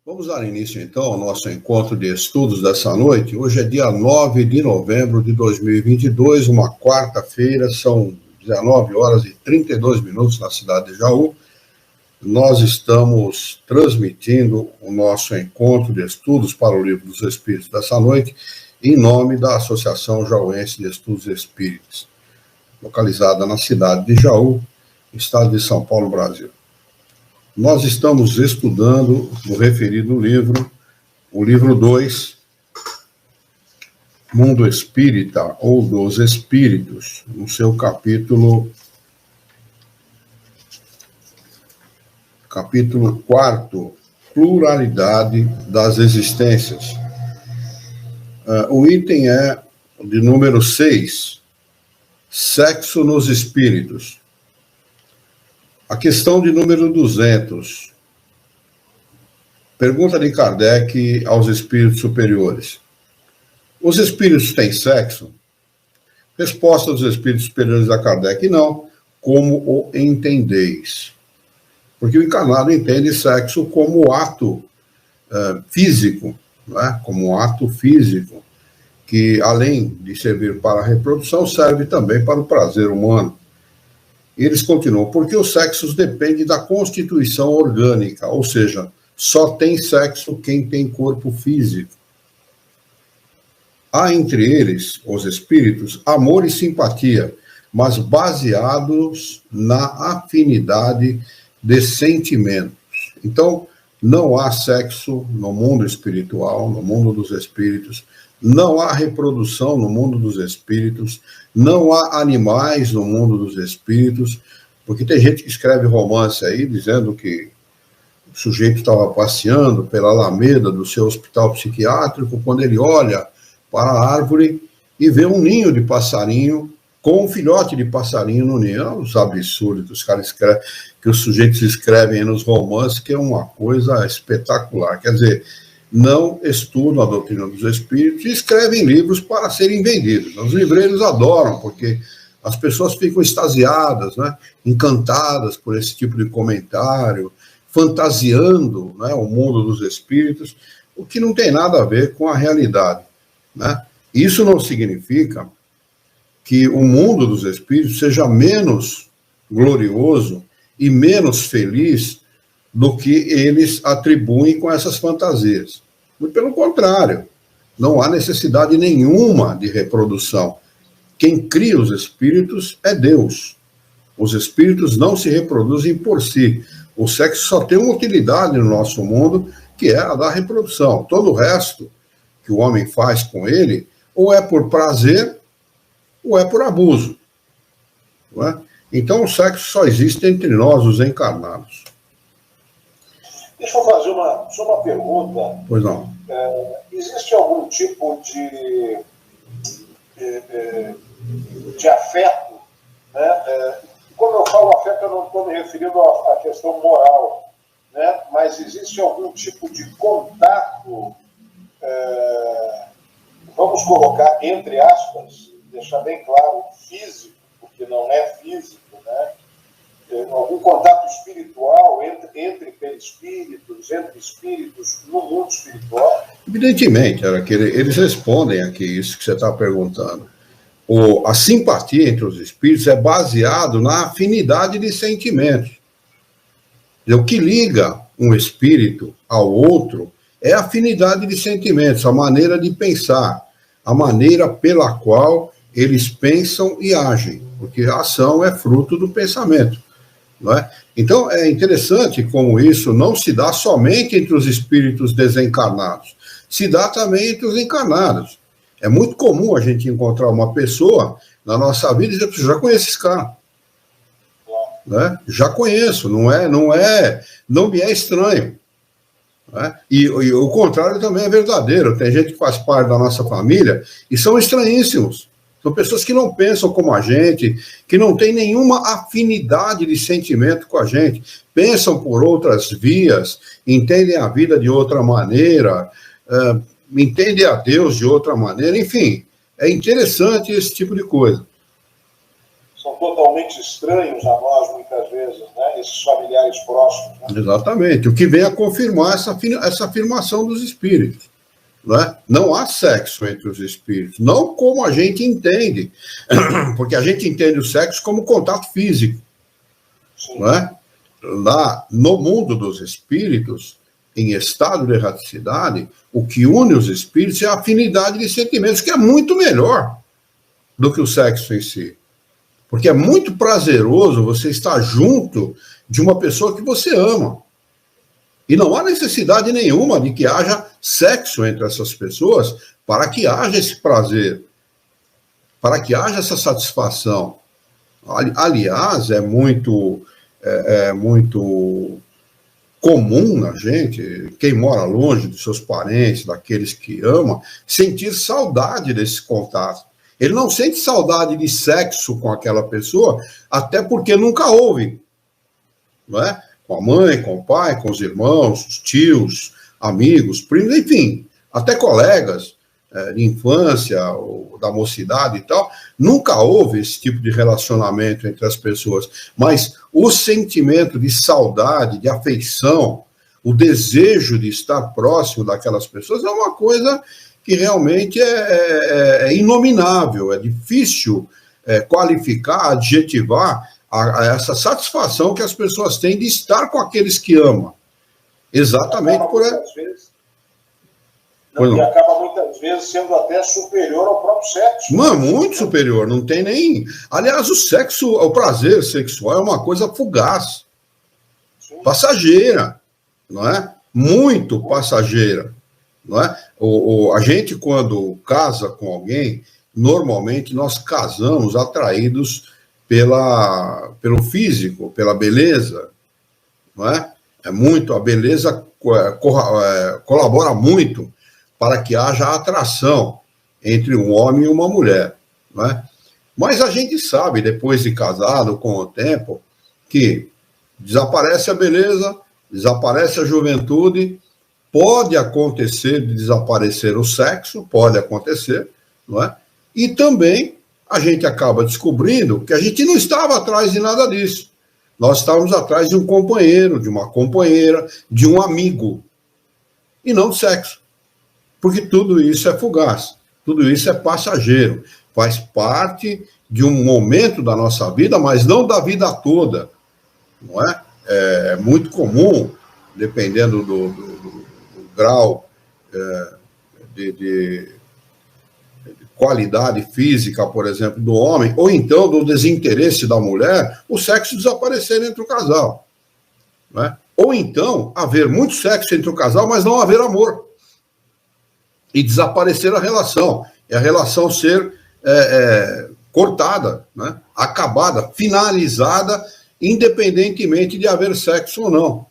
Vamos dar início, então, ao nosso encontro de estudos dessa noite. Hoje é dia 9 de novembro de 2022, uma quarta-feira, são 19 horas e 32 minutos na cidade de Jaú. Nós estamos transmitindo o nosso encontro de estudos para o Livro dos Espíritos dessa noite, em nome da Associação Jauense de Estudos Espíritas, localizada na cidade de Jaú, estado de São Paulo, Brasil. Nós estamos estudando no referido livro, o livro 2, Mundo Espírita ou dos Espíritos, no seu capítulo 4, Pluralidade das Existências. O item é de número 6, Sexo nos Espíritos. A questão de número 200. Pergunta de Kardec aos espíritos superiores. Os espíritos têm sexo? Resposta dos espíritos superiores a Kardec: não. Como o entendeis? Porque o encarnado entende sexo como ato físico, né? Como ato físico, que além de servir para a reprodução, serve também para o prazer humano. Eles continuam, porque os sexos dependem da constituição orgânica, ou seja, só tem sexo quem tem corpo físico. Há entre eles, os espíritos, amor e simpatia, mas baseados na afinidade de sentimentos. Então, não há sexo no mundo espiritual, no mundo dos espíritos, não há reprodução no mundo dos espíritos, não há animais no mundo dos espíritos, porque tem gente que escreve romance aí dizendo que o sujeito estava passeando pela alameda do seu hospital psiquiátrico, quando ele olha para a árvore e vê um ninho de passarinho com um filhote de passarinho no ninho. É uns absurdos que os caras escrevem, que os sujeitos escrevem nos romances, que é uma coisa espetacular. Quer dizer, não estudam a doutrina dos espíritos e escrevem livros para serem vendidos. Os livreiros adoram, porque as pessoas ficam extasiadas, né, encantadas por esse tipo de comentário, fantasiando, né, o mundo dos espíritos, o que não tem nada a ver com a realidade, né? Isso não significa que o mundo dos espíritos seja menos glorioso e menos feliz do que eles atribuem com essas fantasias. Muito pelo contrário, não há necessidade nenhuma de reprodução. Quem cria os espíritos é Deus. Os espíritos não se reproduzem por si. O sexo só tem uma utilidade no nosso mundo, que é a da reprodução. Todo o resto que o homem faz com ele, ou é por prazer, ou é por abuso. Não é? Então o sexo só existe entre nós, os encarnados. Deixa eu fazer só uma pergunta. Pois não. Existe algum tipo de afeto? Né? Quando eu falo afeto, eu não estou me referindo à questão moral, né? Mas existe algum tipo de contato, vamos colocar entre aspas, deixar bem claro, físico, porque não é físico, né? Algum contato espiritual entre perispíritos, entre espíritos no mundo espiritual? Evidentemente, era que eles respondem aqui isso que você está perguntando. A simpatia entre os espíritos é baseado na afinidade de sentimentos. O que liga um espírito ao outro é a afinidade de sentimentos, a maneira de pensar, a maneira pela qual eles pensam e agem, porque a ação é fruto do pensamento. Não é? Então, é interessante como isso não se dá somente entre os espíritos desencarnados, se dá também entre os encarnados. É muito comum a gente encontrar uma pessoa na nossa vida e dizer: já conheço esse cara. Né? Já conheço, não me é estranho. Né? E o contrário também é verdadeiro. Tem gente que faz parte da nossa família e são estranhíssimos. São pessoas que não pensam como a gente, que não têm nenhuma afinidade de sentimento com a gente, pensam por outras vias, entendem a vida de outra maneira, entendem a Deus de outra maneira, enfim, é interessante esse tipo de coisa. são totalmente estranhos a nós, muitas vezes, né? Esses familiares próximos. Né? Exatamente, o que vem a confirmar essa afirmação dos espíritos. Né? Não há sexo entre os espíritos, não como a gente entende, porque a gente entende o sexo como contato físico. Né? Lá no mundo dos espíritos, em estado de erraticidade, o que une os espíritos é a afinidade de sentimentos, que é muito melhor do que o sexo em si. Porque é muito prazeroso você estar junto de uma pessoa que você ama. E não há necessidade nenhuma de que haja sexo entre essas pessoas para que haja esse prazer, para que haja essa satisfação. Aliás, é muito comum na gente, quem mora longe dos seus parentes, daqueles que ama, sentir saudade desse contato. Ele não sente saudade de sexo com aquela pessoa, até porque nunca houve. Não é? Com a mãe, com o pai, com os irmãos, os tios, amigos, primos, enfim, até colegas de infância, ou da mocidade e tal, nunca houve esse tipo de relacionamento entre as pessoas. Mas o sentimento de saudade, de afeição, o desejo de estar próximo daquelas pessoas é uma coisa que realmente é inominável, é difícil qualificar, adjetivar essa satisfação que as pessoas têm de estar com aqueles que amam. Exatamente por vezes. E acaba muitas vezes sendo até superior ao próprio sexo. Muito superior, não tem nem... Aliás, o prazer sexual é uma coisa fugaz, passageira, não é? Muito passageira. Não é? A gente, quando casa com alguém, normalmente nós casamos atraídos pelo físico, pela beleza. Não é? A beleza colabora muito para que haja atração entre um homem e uma mulher. Não é? Mas a gente sabe, depois de casado, com o tempo, que desaparece a beleza, desaparece a juventude. Pode acontecer de desaparecer o sexo, pode acontecer, não é? E também a gente acaba descobrindo que a gente não estava atrás de nada disso. Nós estávamos atrás de um companheiro, de uma companheira, de um amigo, e não de sexo. Porque tudo isso é fugaz, tudo isso é passageiro, faz parte de um momento da nossa vida, mas não da vida toda, não é? É muito comum, dependendo do grau de qualidade física, por exemplo, do homem, ou então do desinteresse da mulher, o sexo desaparecer entre o casal. Né? Ou então haver muito sexo entre o casal, mas não haver amor. E desaparecer a relação. E a relação ser cortada, né? Acabada, finalizada, independentemente de haver sexo ou não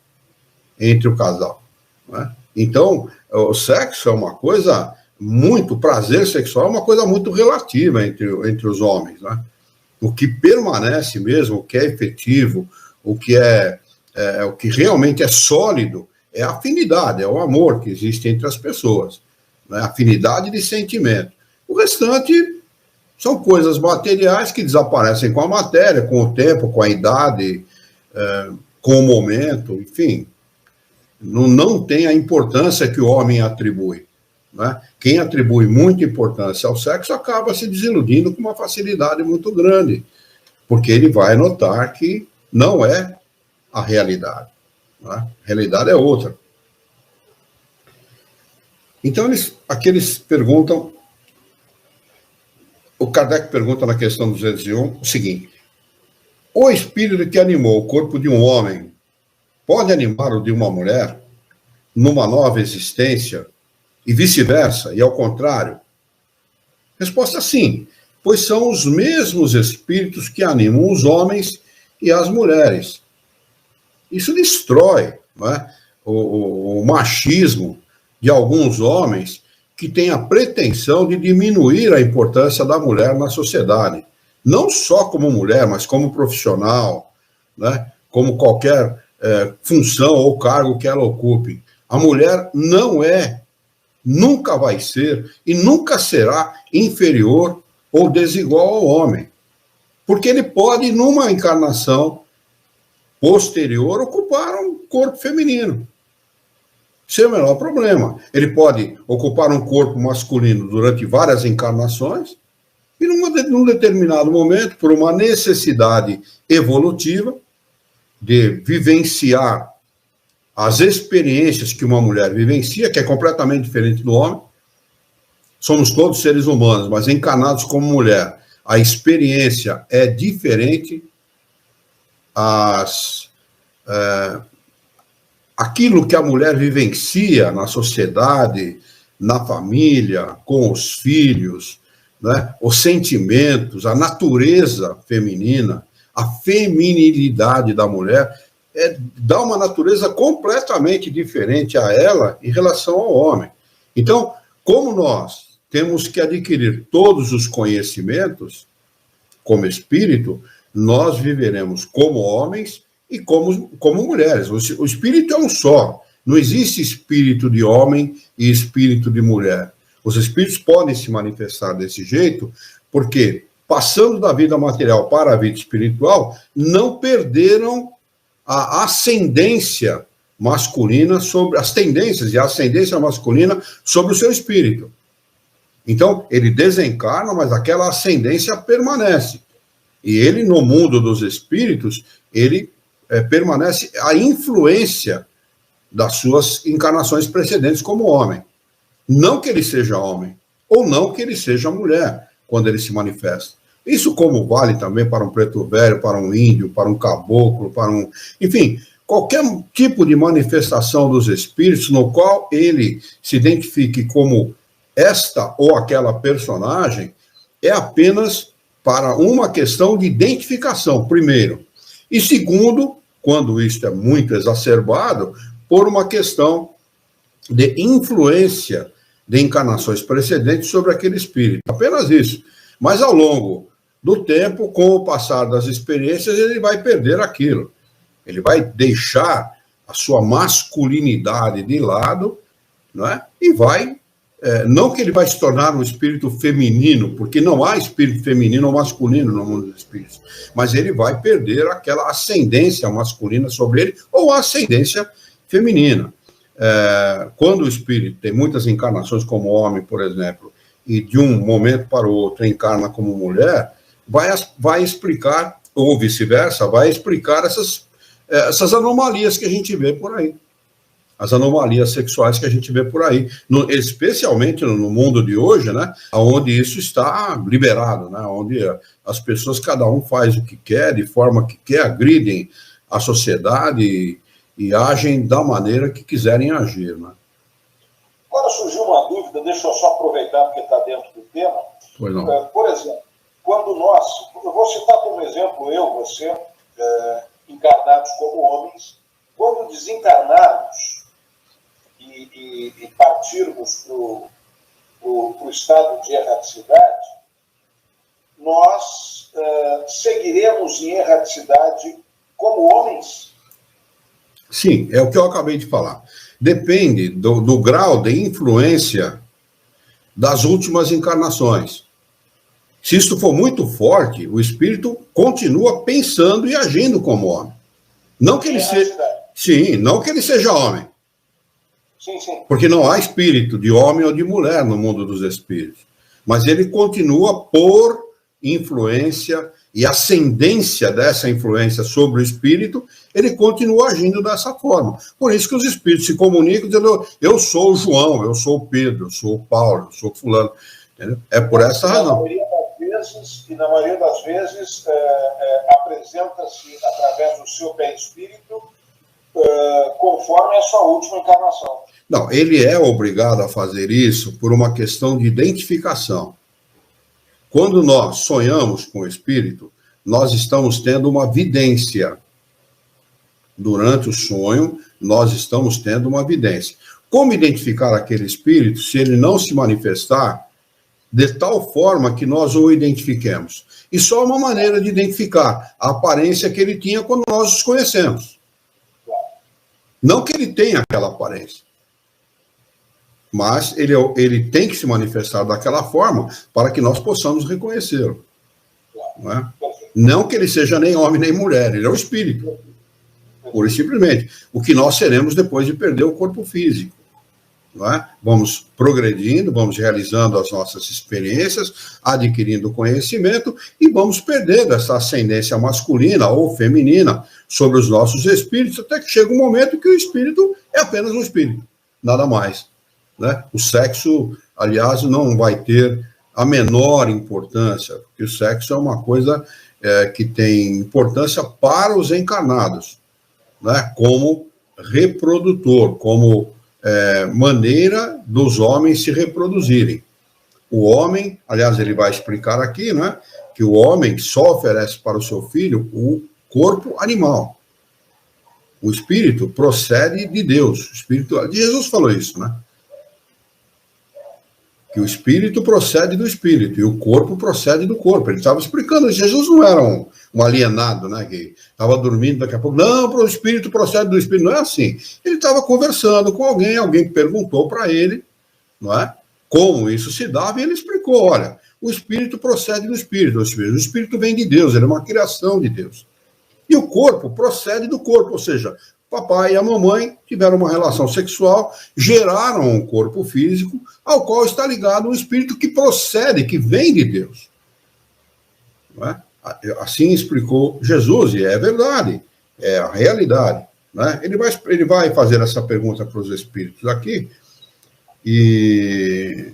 entre o casal. Né? Então, o sexo é uma coisa muito, o prazer sexual é uma coisa muito relativa entre os homens. Né? O que permanece mesmo, o que é efetivo, o que realmente é sólido, é a afinidade, é o amor que existe entre as pessoas. Né? Afinidade de sentimento. O restante são coisas materiais que desaparecem com a matéria, com o tempo, com a idade, com o momento, enfim. Não tem a importância que o homem atribui. Né? Quem atribui muita importância ao sexo acaba se desiludindo com uma facilidade muito grande, porque ele vai notar que não é a realidade. Né? A realidade é outra. Então, eles perguntam, o Kardec pergunta na questão 201 o seguinte: o espírito que animou o corpo de um homem pode animar o de uma mulher numa nova existência e vice-versa, e ao contrário? Resposta: sim, pois são os mesmos espíritos que animam os homens e as mulheres. Isso destrói, né, o machismo de alguns homens que têm a pretensão de diminuir a importância da mulher na sociedade. Não só como mulher, mas como profissional, né, como qualquer função ou cargo que ela ocupe. A mulher não é, nunca vai ser e nunca será inferior ou desigual ao homem. Porque ele pode, numa encarnação posterior, ocupar um corpo feminino. Sem o menor problema. Ele pode ocupar um corpo masculino durante várias encarnações e, num determinado momento, por uma necessidade evolutiva de vivenciar as experiências que uma mulher vivencia, que é completamente diferente do homem. Somos todos seres humanos, mas encarnados como mulher. A experiência é diferente. Aquilo que a mulher vivencia na sociedade, na família, com os filhos, né, os sentimentos, a natureza feminina, a feminilidade da mulher, dá uma natureza completamente diferente a ela em relação ao homem. Então, como nós temos que adquirir todos os conhecimentos, como espírito, nós viveremos como homens e como mulheres. O espírito é um só. Não existe espírito de homem e espírito de mulher. Os espíritos podem se manifestar desse jeito porque, passando da vida material para a vida espiritual, não perderam a ascendência masculina sobre as tendências e a ascendência masculina sobre o seu espírito. Então, ele desencarna, mas aquela ascendência permanece. E ele, no mundo dos espíritos, ele permanece a influência das suas encarnações precedentes como homem. Não que ele seja homem, ou não que ele seja mulher, quando ele se manifesta. Isso como vale também para um preto velho, para um índio, para um caboclo, para um... Enfim, qualquer tipo de manifestação dos espíritos no qual ele se identifique como esta ou aquela personagem, é apenas para uma questão de identificação, primeiro. E segundo, quando isto é muito exacerbado, por uma questão de influência de encarnações precedentes sobre aquele espírito. Apenas isso. Mas ao longo do tempo, com o passar das experiências, ele vai perder aquilo. Ele vai deixar a sua masculinidade de lado, não é? E vai... não que ele vai se tornar um espírito feminino, porque não há espírito feminino ou masculino no mundo dos espíritos, mas ele vai perder aquela ascendência masculina sobre ele, ou a ascendência feminina. Quando o espírito tem muitas encarnações como homem, por exemplo, e de um momento para o outro encarna como mulher, vai explicar, ou vice-versa, vai explicar essas anomalias que a gente vê por aí. As anomalias sexuais que a gente vê por aí, especialmente no mundo de hoje, né, onde isso está liberado, né, onde as pessoas, cada um faz o que quer, de forma que quer, agridem a sociedade e agem da maneira que quiserem agir. Né. Agora surgiu uma dúvida, deixa eu só aproveitar porque está dentro do tema. Pois não. Por exemplo, quando eu vou citar como exemplo você, encarnados como homens, quando desencarnarmos e partirmos para o estado de erraticidade, nós seguiremos em erraticidade como homens? Sim, é o que eu acabei de falar. Depende do grau de influência das últimas encarnações. Se isso for muito forte, o espírito continua pensando e agindo como homem. Não que ele seja... Sim, não que ele seja homem. Sim, sim. Porque não há espírito de homem ou de mulher no mundo dos espíritos. Mas ele continua por influência e ascendência dessa influência sobre o espírito, ele continua agindo dessa forma. Por isso que os espíritos se comunicam dizendo: eu sou o João, eu sou o Pedro, eu sou o Paulo, eu sou o fulano. Entendeu? É por essa razão. Na maioria das vezes, apresenta-se através do seu perispírito conforme a sua última encarnação. Não, ele é obrigado a fazer isso por uma questão de identificação. Quando nós sonhamos com o espírito, nós estamos tendo uma vidência. Durante o sonho, nós estamos tendo uma vidência. Como identificar aquele espírito se ele não se manifestar de tal forma que nós o identifiquemos? E só uma maneira de identificar a aparência que ele tinha quando nós os conhecemos. Não que ele tenha aquela aparência, mas ele tem que se manifestar daquela forma para que nós possamos reconhecê-lo. Não é? Não que ele seja nem homem nem mulher, ele é um espírito. Pura e simplesmente. O que nós seremos depois de perder o corpo físico. Não é? Vamos progredindo, vamos realizando as nossas experiências, adquirindo conhecimento e vamos perdendo essa ascendência masculina ou feminina sobre os nossos espíritos, até que chega um momento que o espírito é apenas um espírito, nada mais. Né? O sexo, aliás, não vai ter a menor importância, porque o sexo é uma coisa que tem importância para os encarnados, né? Como reprodutor, como maneira dos homens se reproduzirem. O homem, aliás, ele vai explicar aqui, né, que o homem só oferece para o seu filho o corpo animal. O espírito procede de Deus. O espírito, Jesus falou isso, né? Que o espírito procede do espírito e o corpo procede do corpo. Ele estava explicando, Jesus não era um alienado, né, que estava dormindo daqui a pouco. Não, o espírito procede do espírito. Não é assim. Ele estava conversando com alguém perguntou para ele, não é, como isso se dava, e ele explicou, olha, o espírito procede do espírito, o espírito vem de Deus, ele é uma criação de Deus. E o corpo procede do corpo, ou seja, papai e a mamãe tiveram uma relação sexual, geraram um corpo físico, ao qual está ligado um espírito que procede, que vem de Deus. Não é? Assim explicou Jesus, e é verdade, é a realidade. Né? Ele vai fazer essa pergunta para os espíritos aqui, e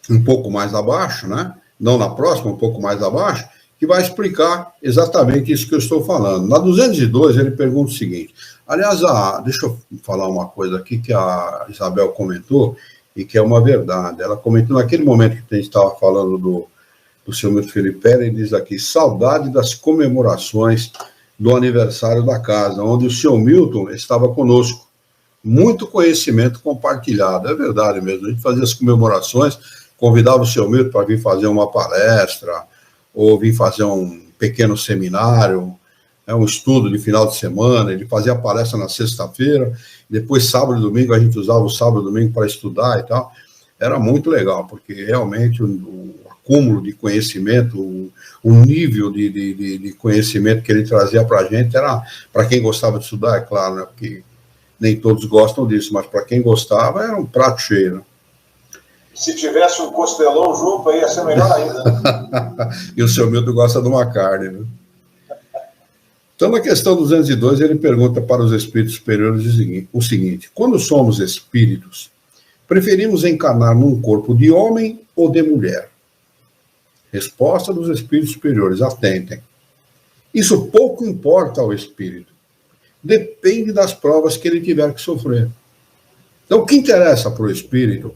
um pouco mais abaixo, né? Não na próxima, um pouco mais abaixo, que vai explicar exatamente isso que eu estou falando. Na 202, ele pergunta o seguinte, aliás, deixa eu falar uma coisa aqui que a Isabel comentou, e que é uma verdade. Ela comentou naquele momento que a gente estava falando do seu Milton Felipe, ele diz aqui, saudade das comemorações do aniversário da casa, onde o seu Milton estava conosco. Muito conhecimento compartilhado. É verdade mesmo. A gente fazia as comemorações, convidava o seu Milton para vir fazer uma palestra, ou vir fazer um pequeno seminário, um estudo de final de semana. Ele fazia a palestra na sexta-feira, depois sábado e domingo a gente usava o sábado e domingo para estudar e tal. Era muito legal, porque realmente o acúmulo de conhecimento, o nível de conhecimento que ele trazia para a gente era, para quem gostava de estudar, é claro, né, porque nem todos gostam disso, mas para quem gostava era um prato cheio. Né? Se tivesse um costelão junto, aí ia ser melhor ainda. E o seu Milton gosta de uma carne, né? Então, na questão 202, ele pergunta para os espíritos superiores o seguinte, quando somos espíritos, preferimos encarnar num corpo de homem ou de mulher? Resposta dos espíritos superiores, atentem. Isso pouco importa ao espírito. Depende das provas que ele tiver que sofrer. Então, o que interessa para o espírito,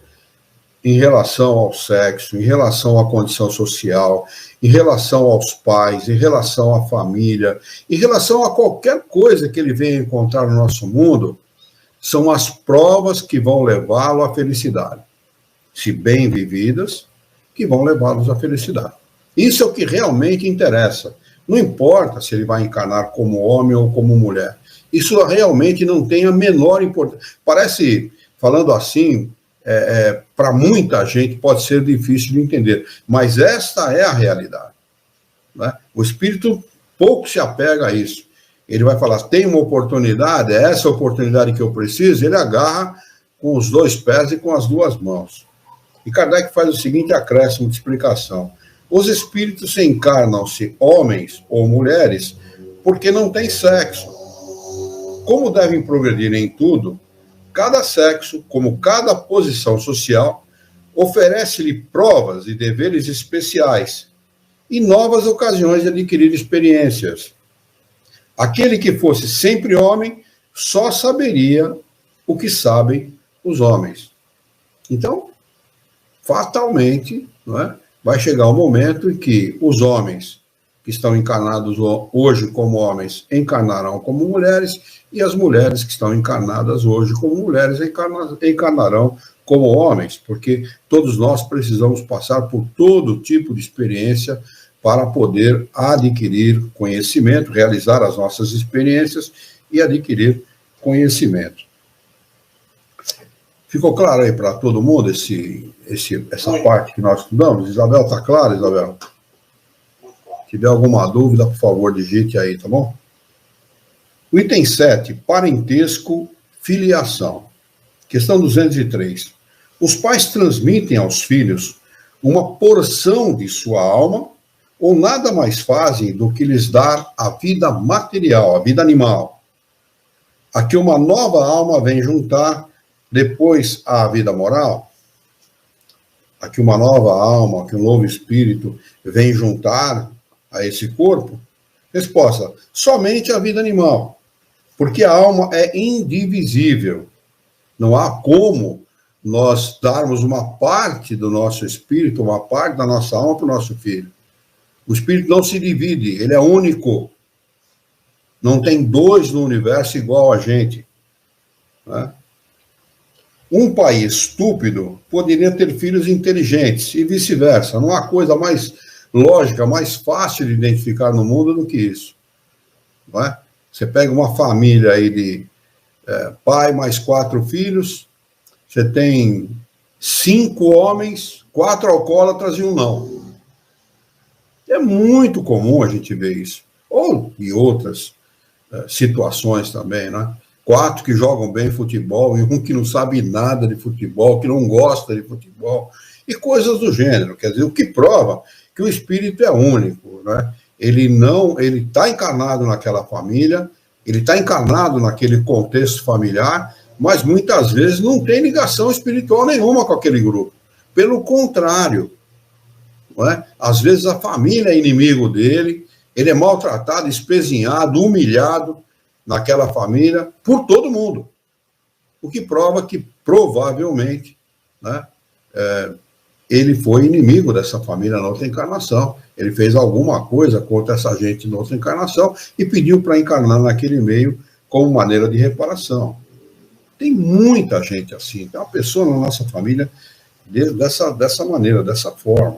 em relação ao sexo, em relação à condição social, em relação aos pais, em relação à família, em relação a qualquer coisa que ele venha encontrar no nosso mundo, são as provas que vão levá-lo à felicidade. Se bem vividas, que vão levá-los à felicidade. Isso é o que realmente interessa. Não importa se ele vai encarnar como homem ou como mulher. Isso realmente não tem a menor importância. Parece, falando assim, para muita gente pode ser difícil de entender, mas esta é a realidade. Né? O espírito pouco se apega a isso. Ele vai falar, tem uma oportunidade, é essa oportunidade que eu preciso, ele agarra com os dois pés e com as duas mãos. E Kardec faz o seguinte acréscimo de explicação. Os espíritos encarnam-se homens ou mulheres porque não têm sexo. Como devem progredir em tudo, cada sexo, como cada posição social, oferece-lhe provas e deveres especiais e novas ocasiões de adquirir experiências. Aquele que fosse sempre homem só saberia o que sabem os homens. Então, fatalmente, não é, vai chegar o momento em que os homens que estão encarnados hoje como homens encarnarão como mulheres e as mulheres que estão encarnadas hoje como mulheres encarnarão como homens, porque todos nós precisamos passar por todo tipo de experiência para poder adquirir conhecimento, realizar as nossas experiências e adquirir conhecimento. Ficou claro aí para todo mundo essa parte que nós estudamos? Isabel, está claro, Isabel? Se tiver alguma dúvida, por favor, digite aí, tá bom? O item 7, parentesco, filiação. Questão 203. Os pais transmitem aos filhos uma porção de sua alma ou nada mais fazem do que lhes dar a vida material, a vida animal, a que uma nova alma vem juntar depois à vida moral? A que uma nova alma, que um novo espírito vem juntar a esse corpo? Resposta: somente a vida animal, porque a alma é indivisível. Não há como nós darmos uma parte do nosso espírito, uma parte da nossa alma para o nosso filho. O espírito não se divide, ele é único. Não tem dois no universo igual a gente, né? Um pai estúpido poderia ter filhos inteligentes e vice-versa. Não há coisa mais lógica, mais fácil de identificar no mundo do que isso, não é? Você pega uma família aí de pai mais 4 filhos, você tem 5 homens, 4 alcoólatras e um não. É muito comum a gente ver isso. Ou em outras situações também, né? 4 que jogam bem futebol e um que não sabe nada de futebol, que não gosta de futebol, e coisas do gênero. Quer dizer, o que prova que o espírito é único, né? Ele está encarnado naquela família, ele está encarnado naquele contexto familiar, mas muitas vezes não tem ligação espiritual nenhuma com aquele grupo. Pelo contrário, não é? Às vezes a família é inimigo dele, ele é maltratado, espezinhado, humilhado naquela família por todo mundo. O que prova que, provavelmente, né, ele foi inimigo dessa família na outra encarnação. Ele fez alguma coisa contra essa gente na outra encarnação e pediu para encarnar naquele meio como maneira de reparação. Tem muita gente assim. Tem uma pessoa na nossa família dessa maneira, dessa forma.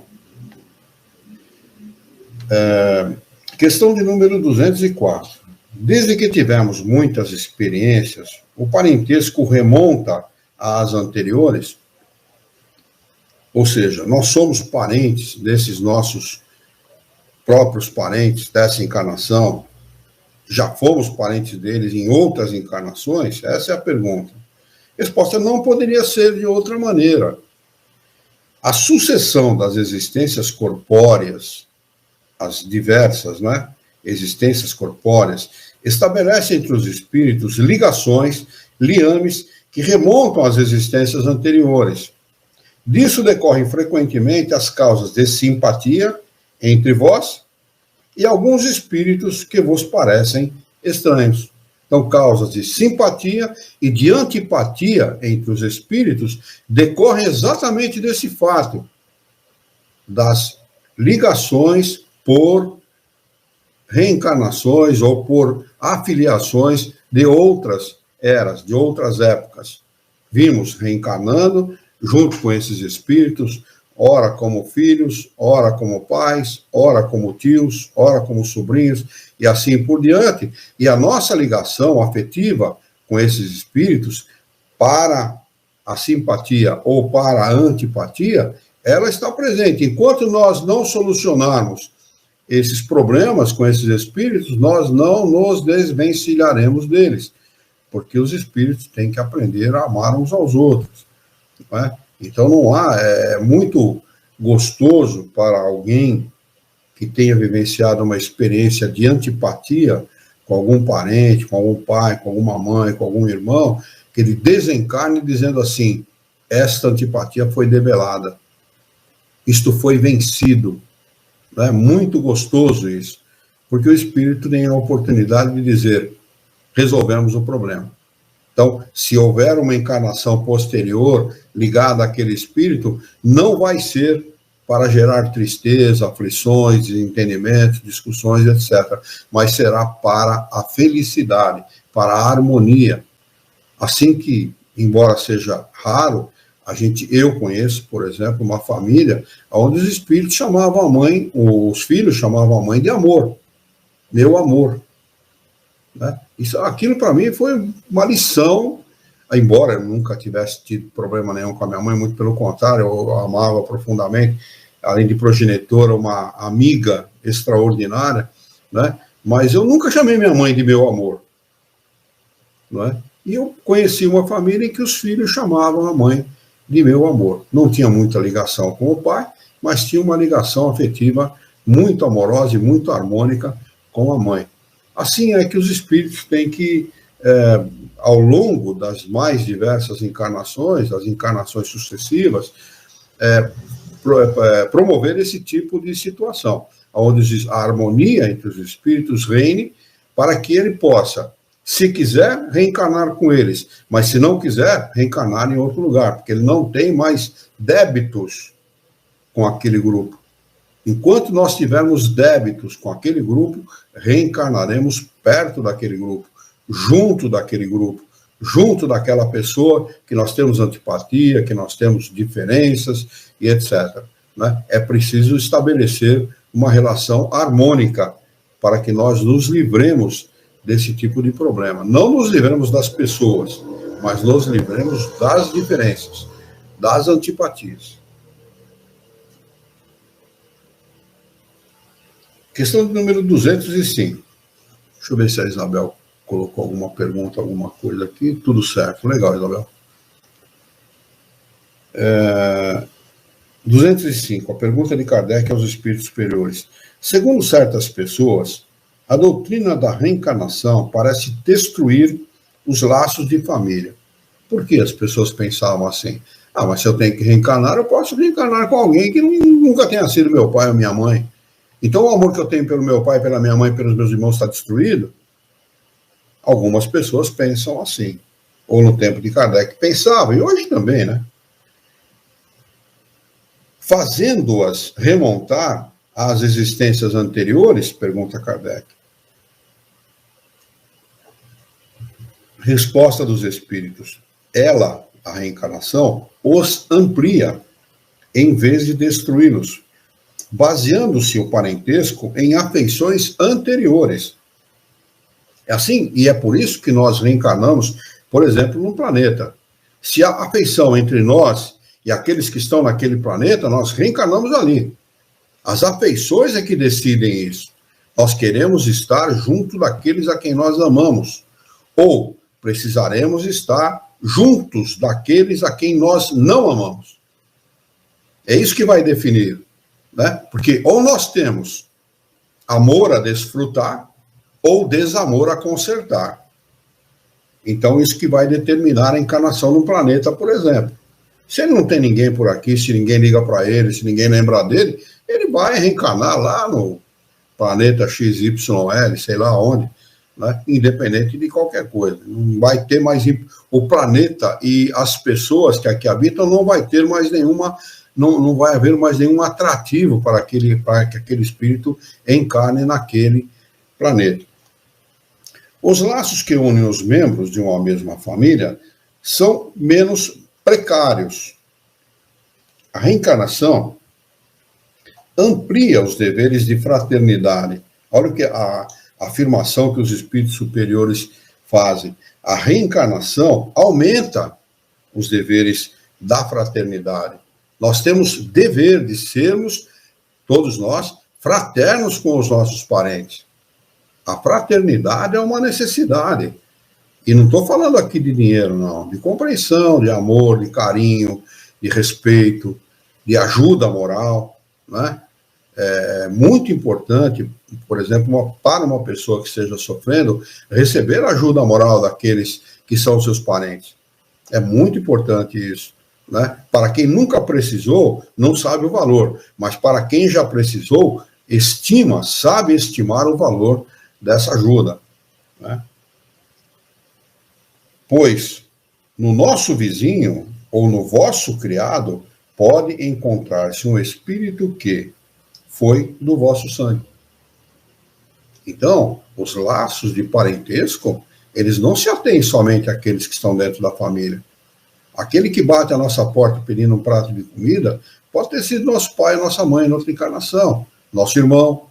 Questão de número 204. Desde que tivemos muitas experiências, o parentesco remonta às anteriores? Ou seja, nós somos parentes desses nossos próprios parentes dessa encarnação? Já fomos parentes deles em outras encarnações? Essa é a pergunta. Resposta: não poderia ser de outra maneira. A sucessão das existências corpóreas, as diversas, né, existências corpóreas, estabelece entre os espíritos ligações, liames, que remontam às existências anteriores. Disso decorrem frequentemente as causas de simpatia entre vós e alguns espíritos que vos parecem estranhos. Então, causas de simpatia e de antipatia entre os espíritos decorrem exatamente desse fato, das ligações por reencarnações ou por afiliações de outras eras, de outras épocas. Vimos reencarnando junto com esses espíritos, ora como filhos, ora como pais, ora como tios, ora como sobrinhos, e assim por diante. E a nossa ligação afetiva com esses espíritos, para a simpatia ou para a antipatia, ela está presente. Enquanto nós não solucionarmos esses problemas com esses espíritos, nós não nos desvencilharemos deles, porque os espíritos têm que aprender a amar uns aos outros, não é? Então não há, é muito gostoso para alguém que tenha vivenciado uma experiência de antipatia com algum parente, com algum pai, com alguma mãe, com algum irmão, que ele desencarne dizendo assim: esta antipatia foi debelada, isto foi vencido. É muito gostoso isso, porque o espírito tem a oportunidade de dizer: resolvemos o problema. Então, se houver uma encarnação posterior ligada àquele espírito, não vai ser para gerar tristeza, aflições, desentendimentos, discussões, etc., mas será para a felicidade, para a harmonia. Assim que, embora seja raro, eu conheço, por exemplo, uma família onde os espíritos chamavam a mãe, os filhos chamavam a mãe de amor, meu amor, né? Aquilo para mim foi uma lição, embora eu nunca tivesse tido problema nenhum com a minha mãe, muito pelo contrário, eu a amava profundamente, além de progenitora, uma amiga extraordinária, né? Mas eu nunca chamei minha mãe de meu amor, não é? E eu conheci uma família em que os filhos chamavam a mãe de meu amor. Não tinha muita ligação com o pai, mas tinha uma ligação afetiva muito amorosa e muito harmônica com a mãe. Assim é que os espíritos têm que, ao longo das mais diversas encarnações, das encarnações sucessivas, promover esse tipo de situação, onde a harmonia entre os espíritos reine, para que ele possa, se quiser, reencarnar com eles, mas se não quiser, reencarnar em outro lugar, porque ele não tem mais débitos com aquele grupo. Enquanto nós tivermos débitos com aquele grupo, reencarnaremos perto daquele grupo, junto daquele grupo, junto daquela pessoa que nós temos antipatia, que nós temos diferenças e etc. Né? É preciso estabelecer uma relação harmônica para que nós nos livremos desse tipo de problema. Não nos livremos das pessoas, mas nos livremos das diferenças, das antipatias. Questão de número 205. Deixa eu ver se a Isabel colocou alguma pergunta, alguma coisa aqui. Tudo certo. Legal, Isabel. 205. A pergunta de Kardec aos espíritos superiores. Segundo certas pessoas, a doutrina da reencarnação parece destruir os laços de família. Por que as pessoas pensavam assim? Mas se eu tenho que reencarnar, eu posso reencarnar com alguém que nunca tenha sido meu pai ou minha mãe. Então, o amor que eu tenho pelo meu pai, pela minha mãe, pelos meus irmãos está destruído? Algumas pessoas pensam assim. Ou no tempo de Kardec pensavam, e hoje também, né? Fazendo-as remontar às existências anteriores, pergunta Kardec. Resposta dos espíritos. Ela, a reencarnação, os amplia, em vez de destruí-los, baseando-se o parentesco em afeições anteriores. É assim, e é por isso que nós reencarnamos, por exemplo, num planeta. Se há afeição entre nós e aqueles que estão naquele planeta, nós reencarnamos ali. As afeições é que decidem isso. Nós queremos estar junto daqueles a quem nós amamos, ou precisaremos estar juntos daqueles a quem nós não amamos. É isso que vai definir. Né? Porque ou nós temos amor a desfrutar ou desamor a consertar. Então, isso que vai determinar a encarnação no planeta, por exemplo. Se ele não tem ninguém por aqui, se ninguém liga para ele, se ninguém lembra dele, ele vai reencarnar lá no planeta XYL, sei lá onde, né? Independente de qualquer coisa. Não vai ter mais... O planeta e as pessoas que aqui habitam não vai ter mais nenhuma... Não vai haver mais nenhum atrativo para que aquele espírito encarne naquele planeta. Os laços que unem os membros de uma mesma família são menos precários. A reencarnação amplia os deveres de fraternidade. Olha que a afirmação que os espíritos superiores fazem. A reencarnação aumenta os deveres da fraternidade. Nós temos dever de sermos, todos nós, fraternos com os nossos parentes. A fraternidade é uma necessidade. E não estou falando aqui de dinheiro, não. De compreensão, de amor, de carinho, de respeito, de ajuda moral. Né? É muito importante, por exemplo, para uma pessoa que esteja sofrendo, receber a ajuda moral daqueles que são seus parentes. É muito importante isso. Né? Para quem nunca precisou, não sabe o valor, mas para quem já precisou, sabe estimar o valor dessa ajuda. Né? Pois, no nosso vizinho, ou no vosso criado, pode encontrar-se um espírito que foi do vosso sangue. Então, os laços de parentesco, eles não se atêm somente àqueles que estão dentro da família. Aquele que bate a nossa porta pedindo um prato de comida pode ter sido nosso pai, nossa mãe, em outra encarnação, nosso irmão,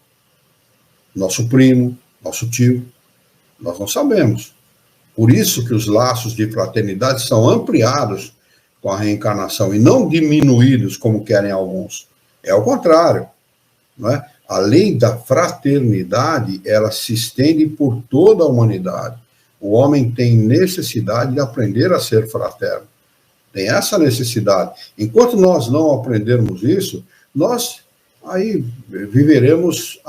nosso primo, nosso tio. Nós não sabemos. Por isso que os laços de fraternidade são ampliados com a reencarnação e não diminuídos como querem alguns. É o contrário, não é? A lei da fraternidade, ela se estende por toda a humanidade. O homem tem necessidade de aprender a ser fraterno. Tem essa necessidade. Enquanto nós não aprendermos isso, nós aí viveremos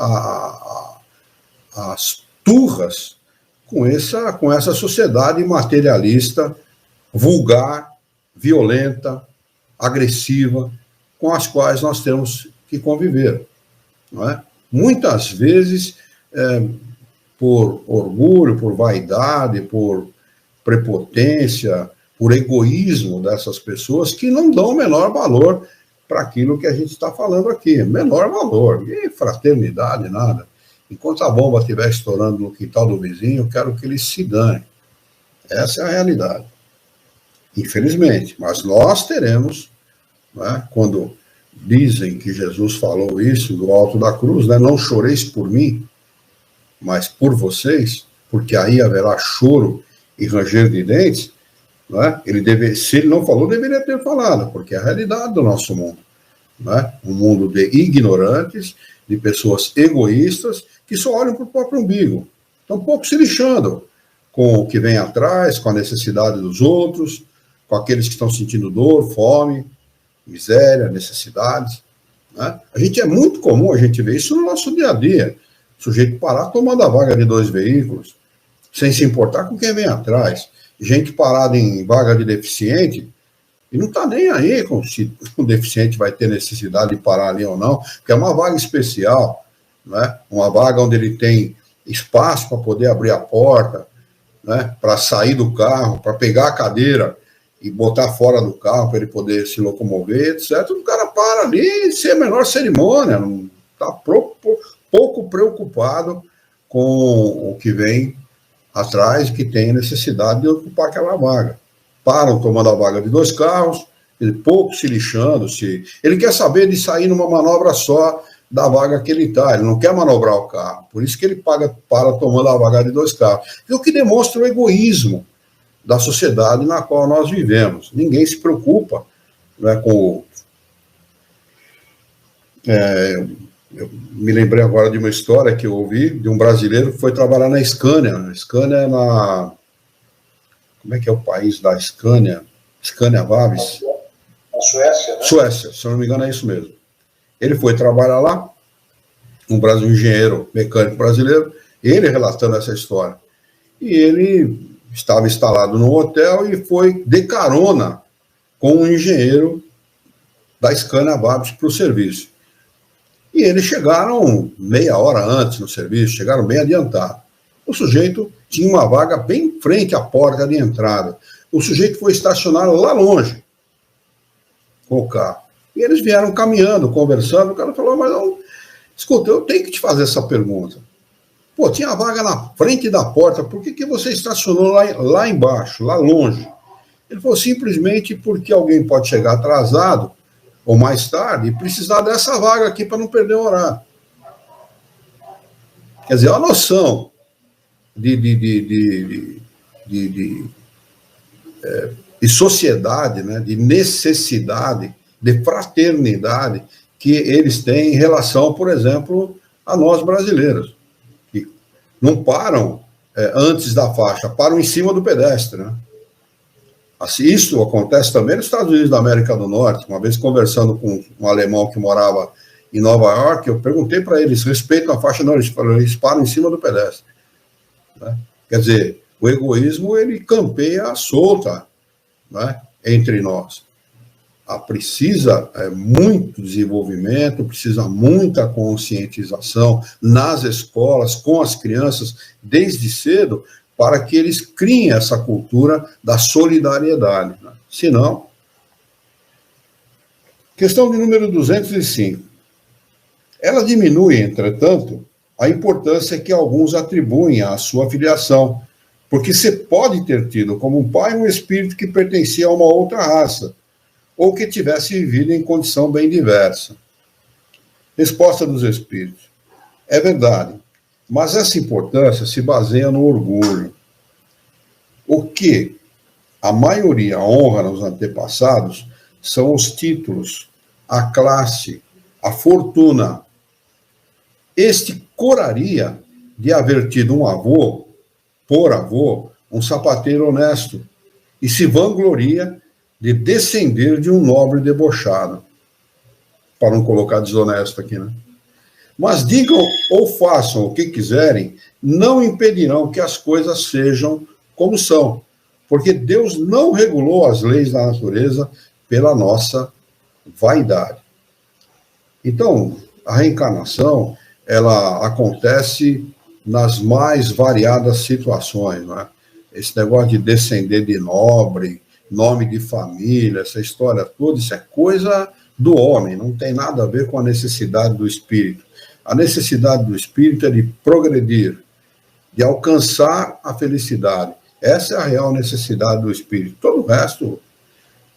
as turras com essa sociedade materialista, vulgar, violenta, agressiva, com as quais nós temos que conviver. Não é? Muitas vezes, por orgulho, por vaidade, por prepotência, por egoísmo dessas pessoas que não dão o menor valor para aquilo que a gente está falando aqui. Menor valor. E fraternidade, nada. Enquanto a bomba estiver estourando no quintal do vizinho, eu quero que ele se dane. Essa é a realidade. Infelizmente. Mas nós teremos, né, quando dizem que Jesus falou isso do alto da cruz, né, não choreis por mim, mas por vocês, porque aí haverá choro e ranger de dentes, né? Se ele não falou, deveria ter falado, porque é a realidade do nosso mundo. Né? Um mundo de ignorantes, de pessoas egoístas, que só olham para o próprio umbigo. Estão um pouco se lixando com o que vem atrás, com a necessidade dos outros, com aqueles que estão sentindo dor, fome, miséria, necessidades. Né? É muito comum a gente ver isso no nosso dia a dia. O sujeito parar tomando a vaga de 2 veículos, sem se importar com quem vem atrás. Gente parada em vaga de deficiente, e não está nem aí com se o deficiente vai ter necessidade de parar ali ou não, porque é uma vaga especial, né? Uma vaga onde ele tem espaço para poder abrir a porta, né? Para sair do carro, para pegar a cadeira e botar fora do carro para ele poder se locomover, etc. O cara para ali sem a menor cerimônia, não está pouco preocupado com o que vem atrás, que tem necessidade de ocupar aquela vaga. Param tomando a vaga de 2 carros, ele pouco se lixando, ele quer saber de sair numa manobra só da vaga que ele está, ele não quer manobrar o carro, por isso que ele para tomando a vaga de 2 carros. É o que demonstra o egoísmo da sociedade na qual nós vivemos. Ninguém se preocupa, né, com o outro. Eu me lembrei agora de uma história que eu ouvi de um brasileiro que foi trabalhar na Scania. A Scania é como é que é o país da Scania? Scania Vabis? Na Suécia, né? Suécia, se eu não me engano é isso mesmo. Ele foi trabalhar lá, um engenheiro mecânico brasileiro, ele relatando essa história. E ele estava instalado num hotel e foi de carona com um engenheiro da Scania Vabis para o serviço. E eles chegaram meia hora antes no serviço, chegaram bem adiantado. O sujeito tinha uma vaga bem em frente à porta de entrada. O sujeito foi estacionar lá longe com o carro. E eles vieram caminhando, conversando. O cara falou, mas escuta, eu tenho que te fazer essa pergunta. Pô, tinha a vaga na frente da porta, por que você estacionou lá embaixo, lá longe? Ele falou, simplesmente porque alguém pode chegar atrasado ou mais tarde, e precisar dessa vaga aqui para não perder o horário. Quer dizer, a noção de sociedade, né, de necessidade, de fraternidade que eles têm em relação, por exemplo, a nós brasileiros, que não param antes da faixa, param em cima do pedestre, né? Assim, isso acontece também nos Estados Unidos da América do Norte. Uma vez conversando com um alemão que morava em Nova York, eu perguntei para eles, respeitam a faixa? Não, eles param em cima do pedestre. Né? Quer dizer, o egoísmo, ele campeia solta, né, entre nós. Precisa muito desenvolvimento, precisa muita conscientização nas escolas, com as crianças, desde cedo, para que eles criem essa cultura da solidariedade. Né? Senão... Questão de número 205. Ela diminui, entretanto, a importância que alguns atribuem à sua filiação, porque você pode ter tido como um pai um espírito que pertencia a uma outra raça, ou que tivesse vivido em condição bem diversa. Resposta dos espíritos. É verdade, mas essa importância se baseia no orgulho. O que a maioria honra nos antepassados são os títulos, a classe, a fortuna. Este coraria de haver tido um avô, por avô, um sapateiro honesto, e se vangloria de descender de um nobre debochado. Para não colocar desonesto aqui, né? Mas digam ou façam o que quiserem, não impedirão que as coisas sejam como são, porque Deus não regulou as leis da natureza pela nossa vaidade. Então, a reencarnação, ela acontece nas mais variadas situações, né? Esse negócio de descender de nobre, nome de família, essa história toda, isso é coisa do homem, não tem nada a ver com a necessidade do espírito. A necessidade do espírito é de progredir, de alcançar a felicidade. Essa é a real necessidade do espírito. Todo o resto,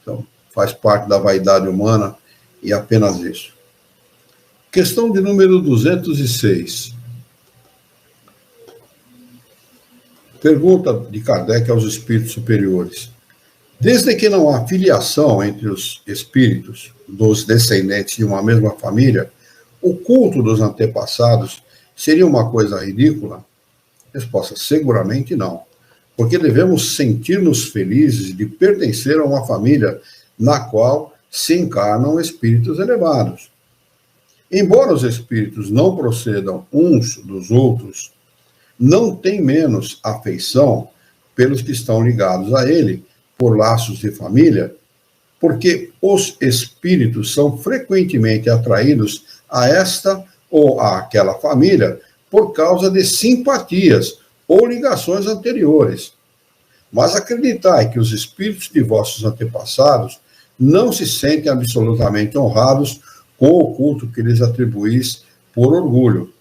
então, faz parte da vaidade humana e apenas isso. Questão de número 206. Pergunta de Kardec aos espíritos superiores. Desde que não há filiação entre os espíritos dos descendentes de uma mesma família, o culto dos antepassados seria uma coisa ridícula? Resposta: seguramente não. Porque devemos sentir-nos felizes de pertencer a uma família na qual se encarnam espíritos elevados. Embora os espíritos não procedam uns dos outros, não tem menos afeição pelos que estão ligados a ele por laços de família, porque os espíritos são frequentemente atraídos a esta ou àquela família por causa de simpatias ou ligações anteriores. Mas acreditai que os espíritos de vossos antepassados não se sentem absolutamente honrados com o culto que lhes atribuís por orgulho.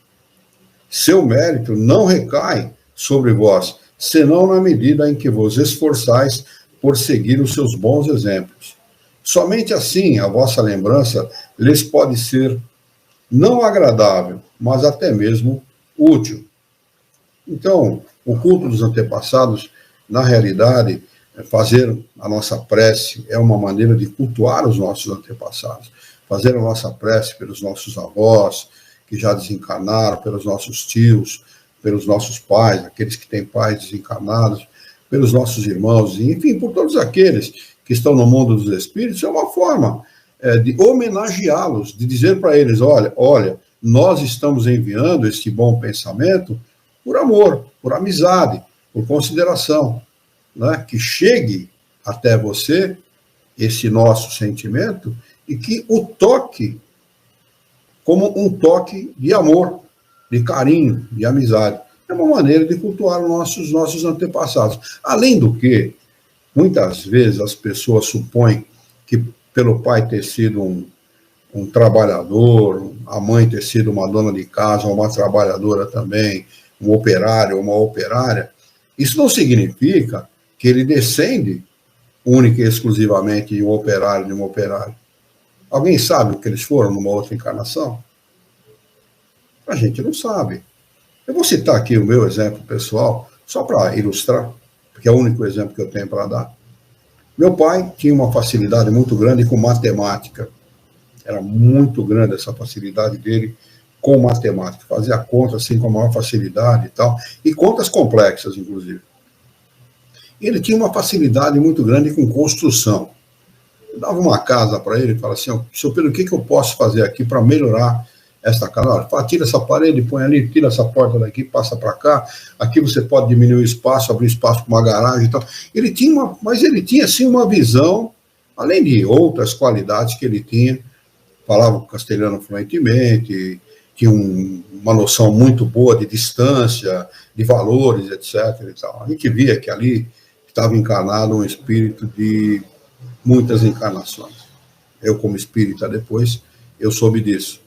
Seu mérito não recai sobre vós, senão na medida em que vos esforçais por seguir os seus bons exemplos. Somente assim a vossa lembrança lhes pode ser não agradável, mas até mesmo útil. Então, o culto dos antepassados, na realidade, fazer a nossa prece é uma maneira de cultuar os nossos antepassados. Fazer a nossa prece pelos nossos avós, que já desencarnaram, pelos nossos tios, pelos nossos pais, aqueles que têm pais desencarnados, pelos nossos irmãos, enfim, por todos aqueles que estão no mundo dos espíritos, é uma forma de homenageá-los, de dizer para eles, olha, nós estamos enviando este bom pensamento por amor, por amizade, por consideração, né? Que chegue até você esse nosso sentimento e que o toque como um toque de amor, de carinho, de amizade. É uma maneira de cultuar os nossos antepassados. Além do que, muitas vezes as pessoas supõem que pelo pai ter sido um trabalhador, a mãe ter sido uma dona de casa, uma trabalhadora também, um operário, uma operária, isso não significa que ele descende única e exclusivamente de um operário, de uma operária. Alguém sabe o que eles foram numa outra encarnação? A gente não sabe. Eu vou citar aqui o meu exemplo pessoal, só para ilustrar, porque é o único exemplo que eu tenho para dar. Meu pai tinha uma facilidade muito grande com matemática. Era muito grande essa facilidade dele com matemática. Fazia contas assim com a maior facilidade e tal, e contas complexas, inclusive. Ele tinha uma facilidade muito grande com construção. Eu dava uma casa para ele e falava assim, senhor Pedro, o que eu posso fazer aqui para melhorar esta casa? Olha, tira essa parede, põe ali, tira essa porta daqui, passa para cá, aqui você pode diminuir o espaço, abrir espaço para uma garagem e tal. Mas ele tinha assim uma visão, além de outras qualidades que ele tinha, falava castelhano fluentemente, tinha uma noção muito boa de distância, de valores, etc. E tal. A gente via que ali estava encarnado um espírito de muitas encarnações. Eu, como espírita, depois, eu soube disso.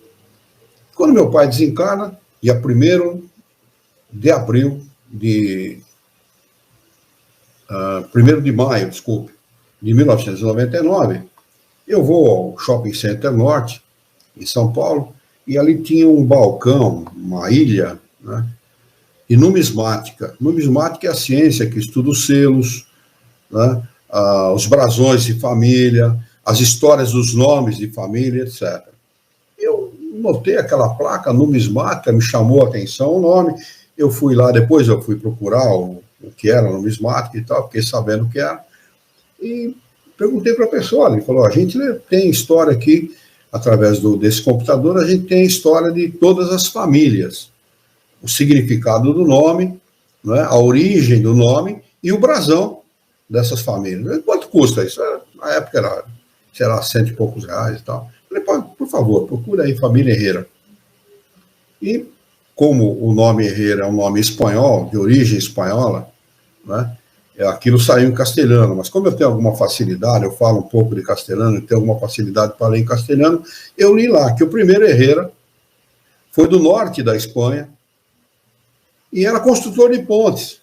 Quando meu pai desencarna, dia 1º de abril, 1º de maio, desculpe, de 1999, eu vou ao Shopping Center Norte, em São Paulo, e ali tinha um balcão, uma ilha, né, de numismática. Numismática é a ciência que estuda os selos, né, os brasões de família, as histórias dos nomes de família, etc. Eu botei aquela placa numismática, me chamou a atenção o nome, eu fui lá, depois eu fui procurar o que era numismática e tal, fiquei sabendo o que era, e perguntei para a pessoa, ele falou, a gente tem história aqui, através desse computador, a gente tem a história de todas as famílias, o significado do nome, né, a origem do nome e o brasão dessas famílias. Quanto custa isso? Na época era, sei lá, R$100 e poucos e tal. Falei, por favor, procura aí família Herrera. E como o nome Herrera é um nome espanhol, de origem espanhola, né, aquilo saiu em castelhano, mas como eu tenho alguma facilidade, eu falo um pouco de castelhano, tenho alguma facilidade para ler em castelhano, eu li lá que o primeiro Herrera foi do norte da Espanha e era construtor de pontes.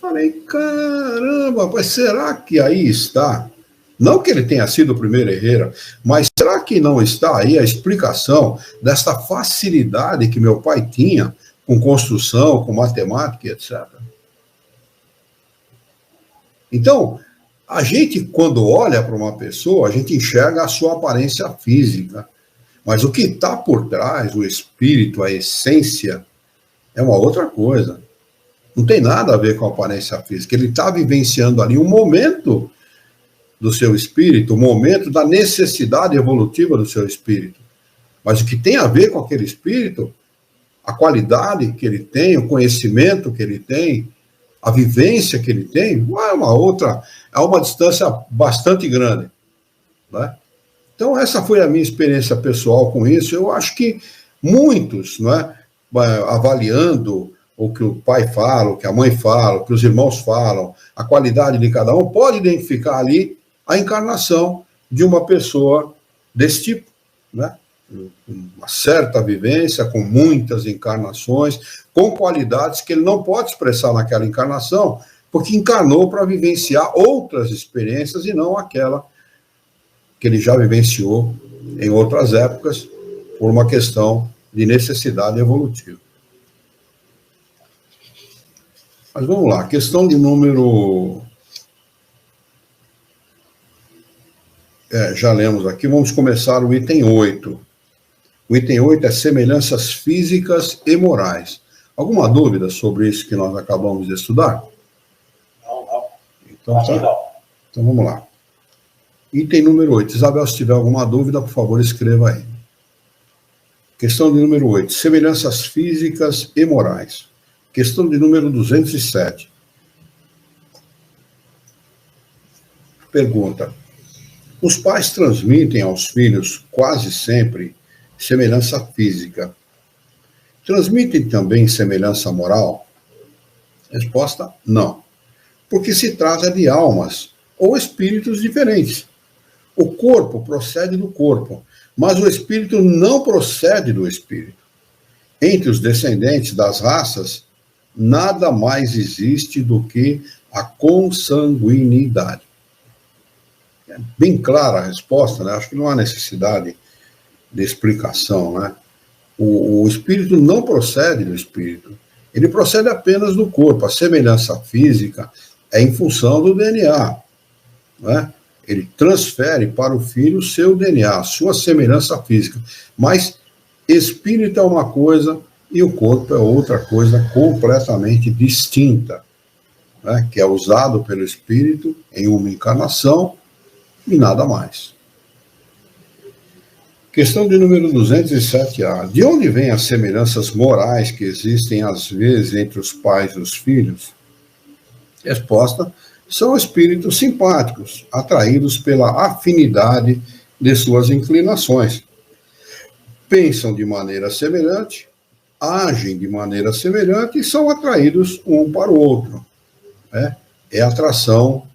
Falei, caramba, mas será que aí está? Não que ele tenha sido o primeiro Herrera, mas será que não está aí a explicação desta facilidade que meu pai tinha com construção, com matemática, etc. Então, a gente, quando olha para uma pessoa, a gente enxerga a sua aparência física, mas o que está por trás, o espírito, a essência, é uma outra coisa. Não tem nada a ver com a aparência física. Ele está vivenciando ali um momento do seu espírito, um momento da necessidade evolutiva do seu espírito. Mas o que tem a ver com aquele espírito, a qualidade que ele tem, o conhecimento que ele tem, a vivência que ele tem, é uma outra, é uma distância bastante grande, né? Então, essa foi a minha experiência pessoal com isso. Eu acho que muitos, né, avaliando o que o pai fala, o que a mãe fala, o que os irmãos falam, a qualidade de cada um, pode identificar ali a encarnação de uma pessoa desse tipo, né? Uma certa vivência, com muitas encarnações, com qualidades que ele não pode expressar naquela encarnação, porque encarnou para vivenciar outras experiências e não aquela que ele já vivenciou em outras épocas, por uma questão de necessidade evolutiva. Mas vamos lá, questão de número... já lemos aqui, vamos começar o item 8. O item 8 é semelhanças físicas e morais. Alguma dúvida sobre isso que nós acabamos de estudar? Não. Então, tá. Então vamos lá. Item número 8. Isabel, se tiver alguma dúvida, por favor, escreva aí. Questão de número 8. Semelhanças físicas e morais. Questão de número 207. Pergunta. Os pais transmitem aos filhos, quase sempre, semelhança física. Transmitem também semelhança moral? Resposta, não. Porque se trata de almas ou espíritos diferentes. O corpo procede do corpo, mas o espírito não procede do espírito. Entre os descendentes das raças, nada mais existe do que a consanguinidade. É bem clara a resposta, né? Acho que não há necessidade de explicação, né? O espírito não procede do espírito, ele procede apenas do corpo. A semelhança física é em função do DNA, né? Ele transfere para o filho o seu DNA, a sua semelhança física, mas espírito é uma coisa e o corpo é outra coisa completamente distinta, né? Que é usado pelo espírito em uma encarnação e nada mais. Questão de número 207A. De onde vêm as semelhanças morais que existem, às vezes, entre os pais e os filhos? Resposta: são espíritos simpáticos, atraídos pela afinidade de suas inclinações. Pensam de maneira semelhante, agem de maneira semelhante e são atraídos um para o outro, né? É atração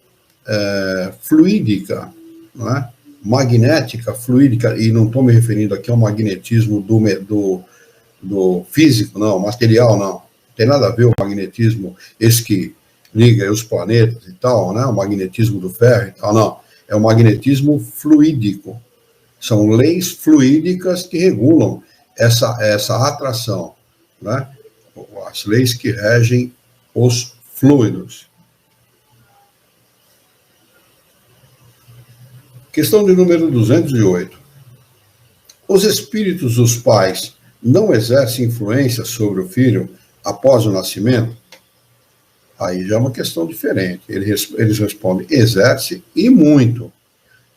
fluídica, não é? Magnética, fluídica, e não estou me referindo aqui ao magnetismo do físico, não, material, não. Não tem nada a ver o magnetismo, esse que liga os planetas e tal, né? O magnetismo do ferro e tal, não. É o magnetismo fluídico. São leis fluídicas que regulam essa atração, né? As leis que regem os fluidos. Questão de número 208. Os espíritos dos pais não exercem influência sobre o filho após o nascimento? Aí já é uma questão diferente. Eles respondem, exerce e muito.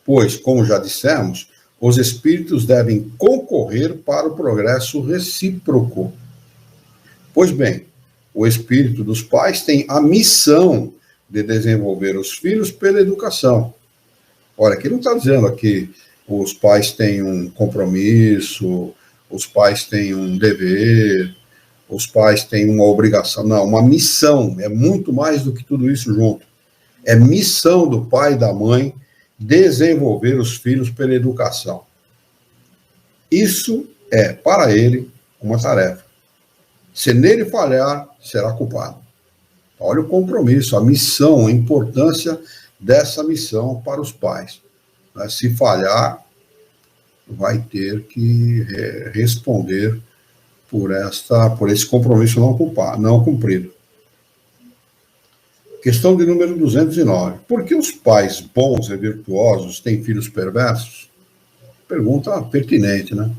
Pois, como já dissemos, os espíritos devem concorrer para o progresso recíproco. Pois bem, o espírito dos pais tem a missão de desenvolver os filhos pela educação. Olha, aqui não está dizendo que os pais têm um compromisso, os pais têm um dever, os pais têm uma obrigação. Não, uma missão. É muito mais do que tudo isso junto. É missão do pai e da mãe desenvolver os filhos pela educação. Isso é, para ele, uma tarefa. Se nele falhar, será culpado. Olha o compromisso, a missão, a importância dessa missão para os pais. Se falhar, vai ter que responder por esse compromisso não cumprido. Questão de número 209. Por que os pais bons e virtuosos têm filhos perversos? Pergunta pertinente, né?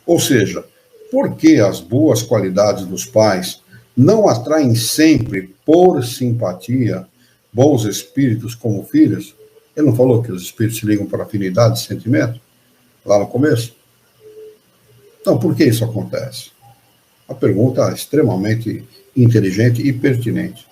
Ou seja, por que as boas qualidades dos pais não atraem sempre, por simpatia, bons espíritos como filhos? Ele não falou que os espíritos se ligam por afinidade de sentimento? Lá no começo? Então, por que isso acontece? A pergunta é extremamente inteligente e pertinente.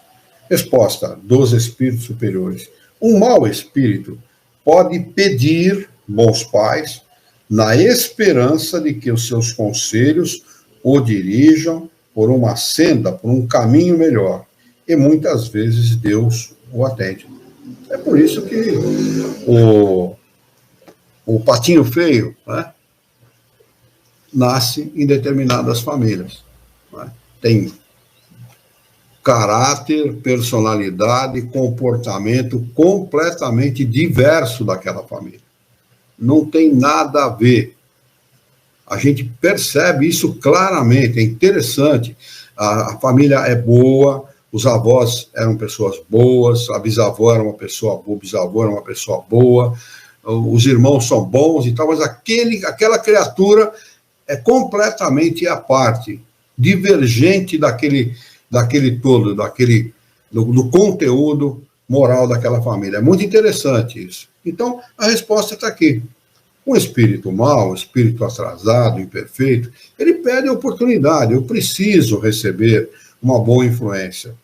Resposta dos espíritos superiores. Um mau espírito pode pedir bons pais na esperança de que os seus conselhos o dirijam por uma senda, por um caminho melhor. E muitas vezes Deus o atende. É por isso que o patinho feio, né, nasce em determinadas famílias. Né? Tem caráter, personalidade, comportamento completamente diverso daquela família. Não tem nada a ver. A gente percebe isso claramente, é interessante. A família é boa, os avós eram pessoas boas, a bisavó era uma pessoa boa, o bisavô era uma pessoa boa, os irmãos são bons e tal, mas aquela criatura é completamente à parte, divergente daquele todo, do conteúdo moral daquela família. É muito interessante isso. Então, a resposta está aqui. Um espírito mau, um espírito atrasado, imperfeito, ele pede oportunidade. Eu preciso receber uma boa influência.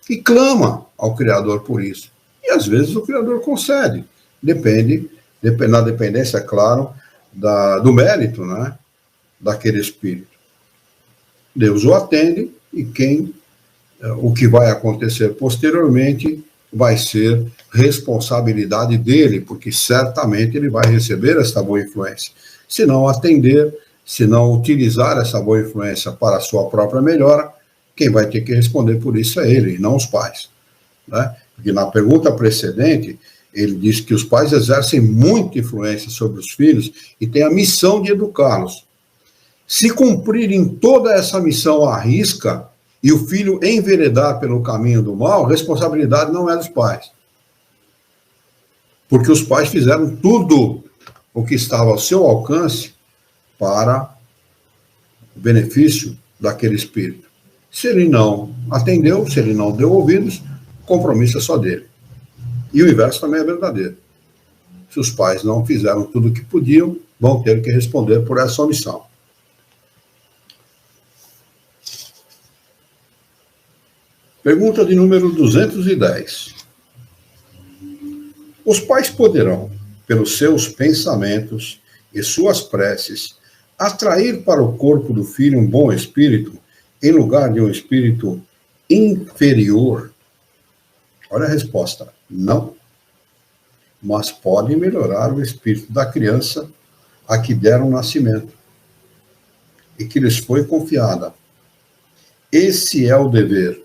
E clama ao Criador por isso. E, às vezes, o Criador concede. Na dependência, é claro, do mérito, né, daquele espírito. Deus o atende e o que vai acontecer posteriormente vai ser responsabilidade dele, porque certamente ele vai receber essa boa influência. Se não atender, se não utilizar essa boa influência para a sua própria melhora, quem vai ter que responder por isso é ele, e não os pais. Né? Porque na pergunta precedente, ele diz que os pais exercem muita influência sobre os filhos e têm a missão de educá-los. Se cumprirem toda essa missão à risca, e o filho enveredar pelo caminho do mal, a responsabilidade não é dos pais. Porque os pais fizeram tudo o que estava ao seu alcance para o benefício daquele espírito. Se ele não atendeu, se ele não deu ouvidos, o compromisso é só dele. E o inverso também é verdadeiro. Se os pais não fizeram tudo o que podiam, vão ter que responder por essa omissão. Pergunta de número 210. Os pais poderão, pelos seus pensamentos e suas preces, atrair para o corpo do filho um bom espírito, em lugar de um espírito inferior? Olha a resposta. Não. Mas podem melhorar o espírito da criança a que deram nascimento e que lhes foi confiada. Esse é o dever.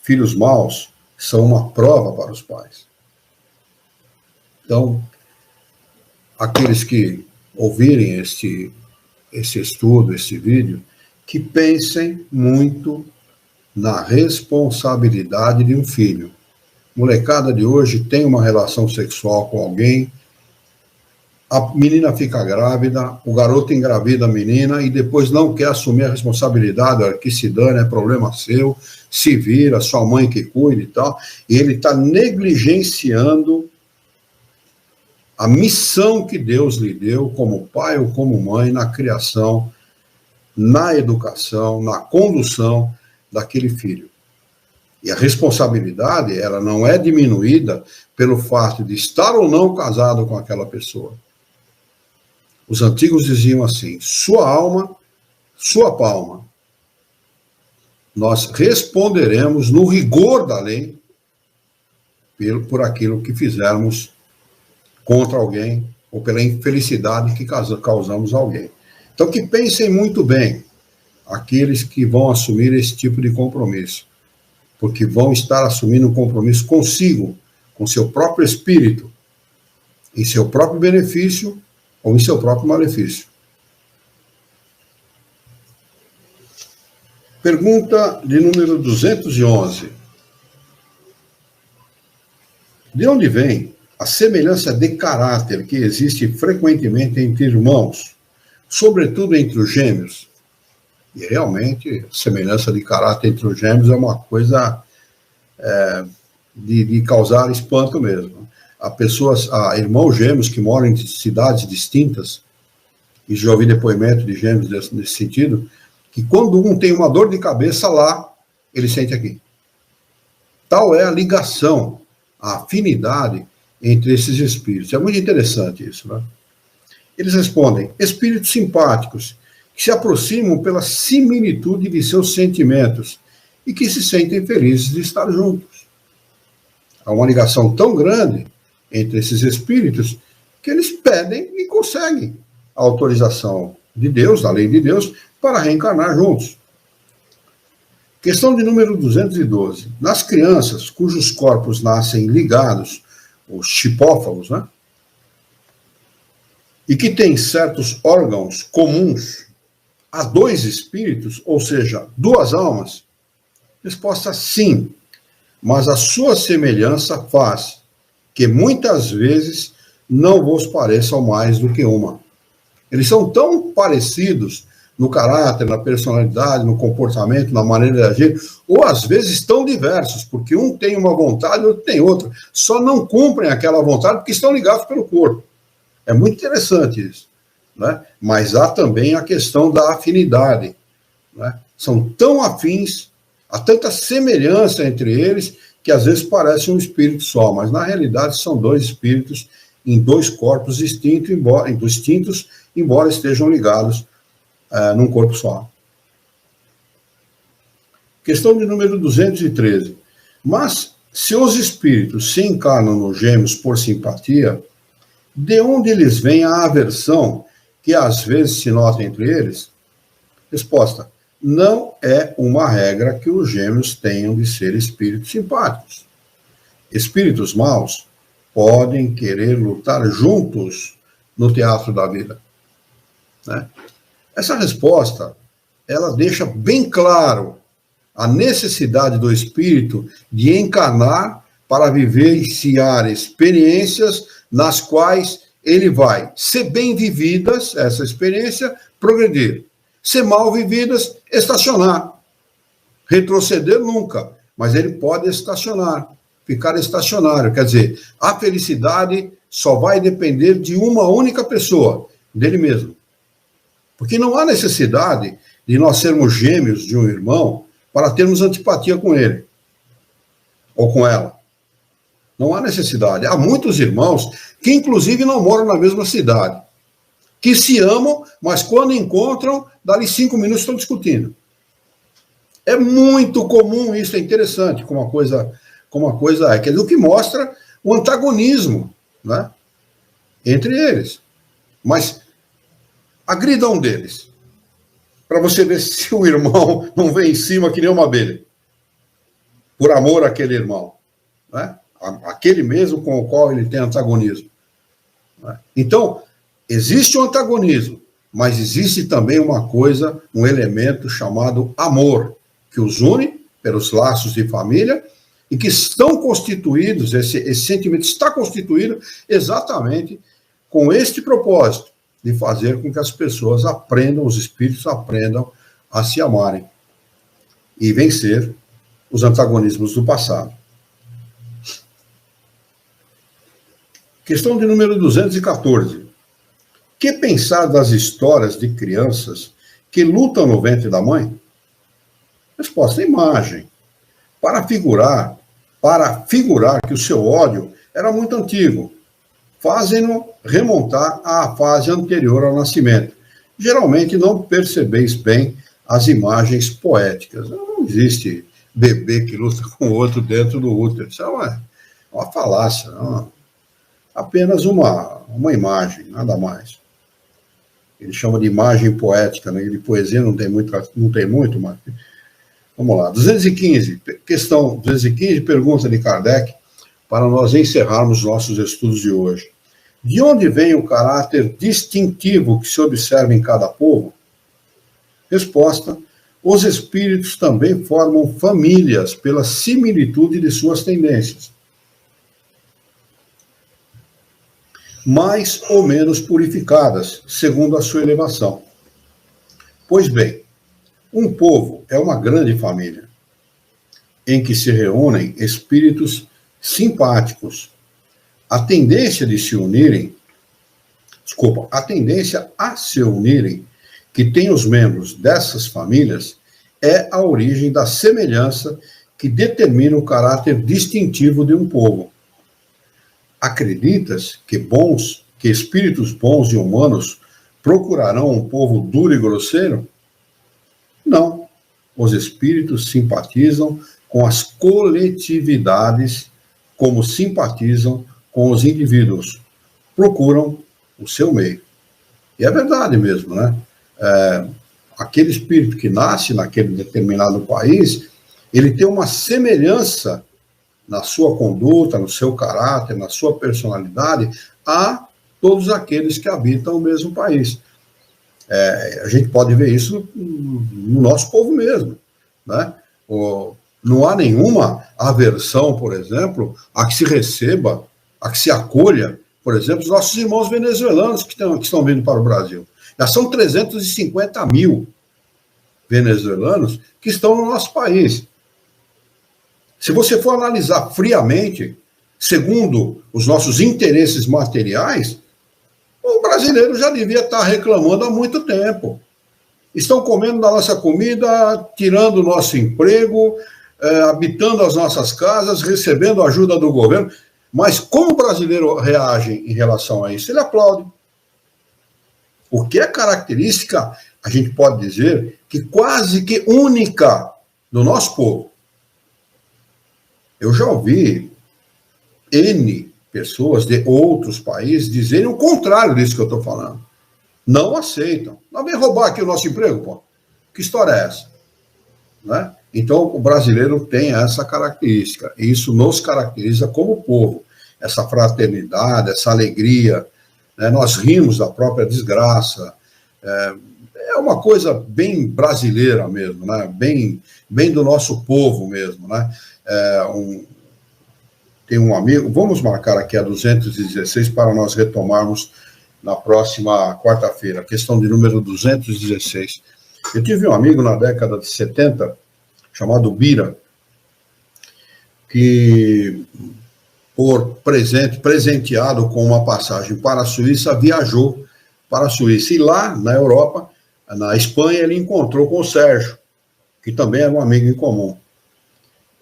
Filhos maus são uma prova para os pais. Então, aqueles que ouvirem este estudo, este vídeo, que pensem muito na responsabilidade de um filho. Molecada de hoje tem uma relação sexual com alguém, a menina fica grávida, o garoto engravida a menina e depois não quer assumir a responsabilidade, olha, que se dane, é problema seu, se vira, sua mãe que cuide e tal, e ele está negligenciando a missão que Deus lhe deu como pai ou como mãe na criação, na educação, na condução daquele filho. E a responsabilidade, ela não é diminuída pelo fato de estar ou não casado com aquela pessoa. Os antigos diziam assim, sua alma, sua palma. Nós responderemos no rigor da lei por aquilo que fizermos contra alguém ou pela infelicidade que causamos a alguém. Então, que pensem muito bem aqueles que vão assumir esse tipo de compromisso, porque vão estar assumindo um compromisso consigo, com seu próprio espírito, em seu próprio benefício ou em seu próprio malefício. Pergunta de número 211. De onde vem a semelhança de caráter que existe frequentemente entre irmãos, sobretudo entre os gêmeos? E realmente, a semelhança de caráter entre os gêmeos é uma coisa de causar espanto mesmo. Há irmãos gêmeos que moram em cidades distintas, e já ouvi depoimento de gêmeos nesse sentido, que quando um tem uma dor de cabeça lá, ele sente aqui. Tal é a ligação, a afinidade entre esses espíritos. É muito interessante isso, né? Eles respondem, espíritos simpáticos, que se aproximam pela similitude de seus sentimentos e que se sentem felizes de estar juntos. Há uma ligação tão grande entre esses espíritos que eles pedem e conseguem a autorização de Deus, da lei de Deus, para reencarnar juntos. Questão de número 212. Nas crianças cujos corpos nascem ligados, os chipófalos, né? E que têm certos órgãos comuns a dois espíritos, ou seja, duas almas? Resposta sim, mas a sua semelhança faz que muitas vezes não vos pareçam mais do que uma. Eles são tão parecidos no caráter, na personalidade, no comportamento, na maneira de agir, ou às vezes tão diversos, porque um tem uma vontade, o outro tem outra. Só não cumprem aquela vontade porque estão ligados pelo corpo. É muito interessante isso, né? Mas há também a questão da afinidade, né? São tão afins, há tanta semelhança entre eles, que às vezes parece um espírito só, mas na realidade são dois espíritos em dois corpos distintos, embora estejam ligados num corpo só. Questão de número 213. Mas, se os espíritos se encarnam nos gêmeos por simpatia, de onde lhes vem a aversão que às vezes se nota entre eles? Resposta. Não é uma regra que os gêmeos tenham de ser espíritos simpáticos. Espíritos maus podem querer lutar juntos no teatro da vida, né? Essa resposta, ela deixa bem claro a necessidade do espírito de encarnar para vivenciar experiências nas quais ele vai ser bem vividas, essa experiência, progredir. Ser mal vividas, estacionar. Retroceder nunca, mas ele pode estacionar, ficar estacionário. Quer dizer, a felicidade só vai depender de uma única pessoa, dele mesmo. Porque não há necessidade de nós sermos gêmeos de um irmão para termos antipatia com ele ou com ela. Não há necessidade. Há muitos irmãos que, inclusive, não moram na mesma cidade, que se amam, mas quando encontram, dali 5 minutos estão discutindo. É muito comum isso, é interessante como a coisa é. Quer dizer, o que mostra o antagonismo, né, entre eles. Mas agrida um deles, para você ver se o irmão não vem em cima que nem uma abelha, por amor àquele irmão, né? Aquele mesmo com o qual ele tem antagonismo. Né? Então, existe o antagonismo, mas existe também uma coisa, um elemento chamado amor, que os une pelos laços de família e que estão constituídos, esse sentimento está constituído exatamente com este propósito, de fazer com que as pessoas aprendam, os espíritos aprendam a se amarem e vencer os antagonismos do passado. Questão de número 214. Que pensar das histórias de crianças que lutam no ventre da mãe? Resposta: imagem. Para figurar que o seu ódio era muito antigo, fazem-no remontar à fase anterior ao nascimento. Geralmente não percebeis bem as imagens poéticas. Não existe bebê que luta com o outro dentro do útero. Isso é uma falácia, não. Apenas uma imagem, nada mais. Ele chama de imagem poética, né? De poesia não tem muito, mas... Vamos lá. 215, questão 215, pergunta de Kardec, para nós encerrarmos nossos estudos de hoje. De onde vem o caráter distintivo que se observa em cada povo? Resposta: os espíritos também formam famílias pela similitude de suas tendências, mais ou menos purificadas, segundo a sua elevação. Pois bem, um povo é uma grande família, em que se reúnem espíritos simpáticos. A tendência a se unirem, que tem os membros dessas famílias, é a origem da semelhança que determina o caráter distintivo de um povo. Acreditas que espíritos bons e humanos procurarão um povo duro e grosseiro? Não. Os espíritos simpatizam com as coletividades como simpatizam com os indivíduos. Procuram o seu meio. E é verdade mesmo, né? Aquele espírito que nasce naquele determinado país, ele tem uma semelhança na sua conduta, no seu caráter, na sua personalidade, a todos aqueles que habitam o mesmo país. A gente pode ver isso no nosso povo mesmo, né? Não há nenhuma aversão, por exemplo, a que se receba, a que se acolha, por exemplo, os nossos irmãos venezuelanos que estão vindo para o Brasil. Já são 350 mil venezuelanos que estão no nosso país. Se você for analisar friamente, segundo os nossos interesses materiais, o brasileiro já devia estar reclamando há muito tempo. Estão comendo da nossa comida, tirando o nosso emprego, habitando as nossas casas, recebendo ajuda do governo. Mas como o brasileiro reage em relação a isso? Ele aplaude. O que é característica, a gente pode dizer, que quase que única do nosso povo. Eu já ouvi N pessoas de outros países dizerem o contrário disso que eu estou falando. Não aceitam. Não vem roubar aqui o nosso emprego, pô. Que história é essa? Né? Então, o brasileiro tem essa característica. E isso nos caracteriza como povo. Essa fraternidade, essa alegria. Né? Nós rimos da própria desgraça. É uma coisa bem brasileira mesmo, né? Bem do nosso povo mesmo, né? Tem um amigo, vamos marcar aqui a 216 para nós retomarmos na próxima quarta-feira, questão de número 216. Eu tive um amigo na década de 70, chamado Bira, que, por presenteado com uma passagem para a Suíça, viajou para a Suíça. E lá, na Europa, na Espanha, ele encontrou com o Sérgio, que também era um amigo em comum.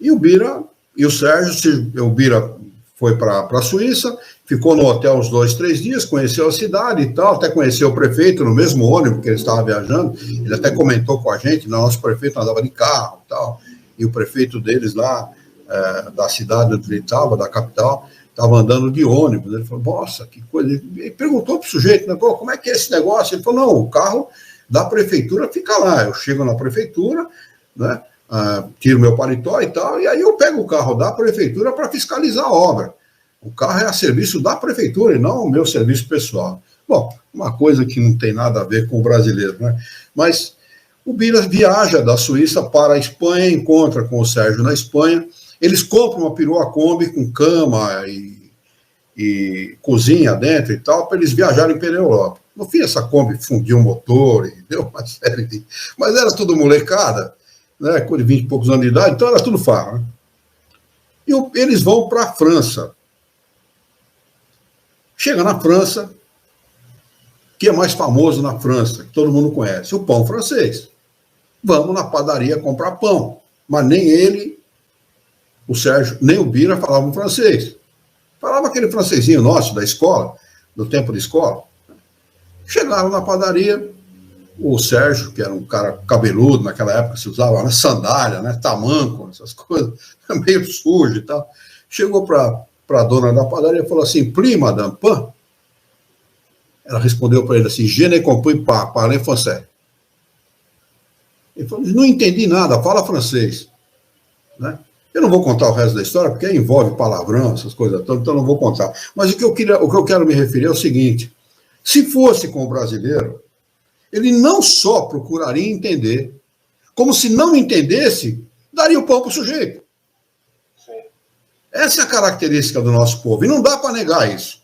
E o Bira e o Sérgio, o Bira foi para a Suíça, ficou no hotel uns 2, 3 dias, conheceu a cidade e tal, até conheceu o prefeito no mesmo ônibus que ele estava viajando. Ele até comentou com a gente, nosso prefeito andava de carro e tal, e o prefeito deles lá, da cidade onde ele estava, da capital, estava andando de ônibus. Ele falou, nossa, que coisa. Ele perguntou para o sujeito, né, pô, como é que é esse negócio? Ele falou, não, o carro da prefeitura fica lá. Eu chego na prefeitura, né, tiro meu paletó e tal, e aí eu pego o carro da prefeitura para fiscalizar a obra. O carro é a serviço da prefeitura e não o meu serviço pessoal. Bom, uma coisa que não tem nada a ver com o brasileiro, né? Mas o Bira viaja da Suíça para a Espanha, encontra com o Sérgio na Espanha, eles compram uma perua Kombi com cama e e cozinha dentro e tal, para eles viajarem pela Europa. No fim, essa Kombi fundiu o motor e deu uma série de... Mas era tudo molecada, né, com 20 e poucos anos de idade, então era tudo farra. Né? E eles vão para a França. Chega na França, o que é mais famoso na França, que todo mundo conhece? O pão francês. Vamos na padaria comprar pão. Mas nem ele, o Sérgio, nem o Bira falavam francês. Falava aquele francesinho nosso da escola, do tempo de escola. Chegaram na padaria, o Sérgio, que era um cara cabeludo, naquela época se usava, né, sandália, né, tamanco, essas coisas, meio sujo e tal. Chegou para a dona da padaria e falou assim, Pli, madame, pain? Ela respondeu para ele assim, je ne compris pas, parlez français. Ele falou, não entendi nada, fala francês. Né? Eu não vou contar o resto da história, porque envolve palavrão, essas coisas todas, então não vou contar. Mas o que eu quero me referir é o seguinte, se fosse com o brasileiro, ele não só procuraria entender, como se não entendesse, daria o pão para o sujeito. Sim. Essa é a característica do nosso povo, e não dá para negar isso.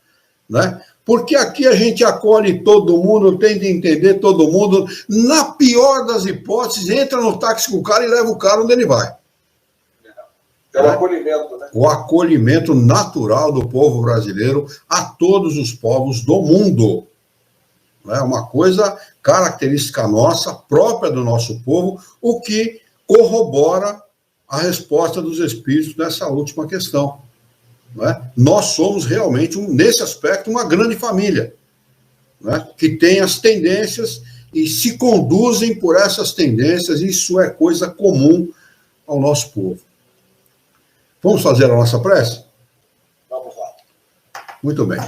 Né? Porque aqui a gente acolhe todo mundo, tenta entender todo mundo, na pior das hipóteses, entra no táxi com o cara e leva o cara onde ele vai. É o acolhimento, né? O acolhimento natural do povo brasileiro a todos os povos do mundo. É uma coisa característica nossa, própria do nosso povo, o que corrobora a resposta dos espíritos nessa última questão. Né? Nós somos realmente, nesse aspecto, uma grande família, né? Que tem as tendências e se conduzem por essas tendências, e isso é coisa comum ao nosso povo. Vamos fazer a nossa prece? Vamos lá. Muito bem.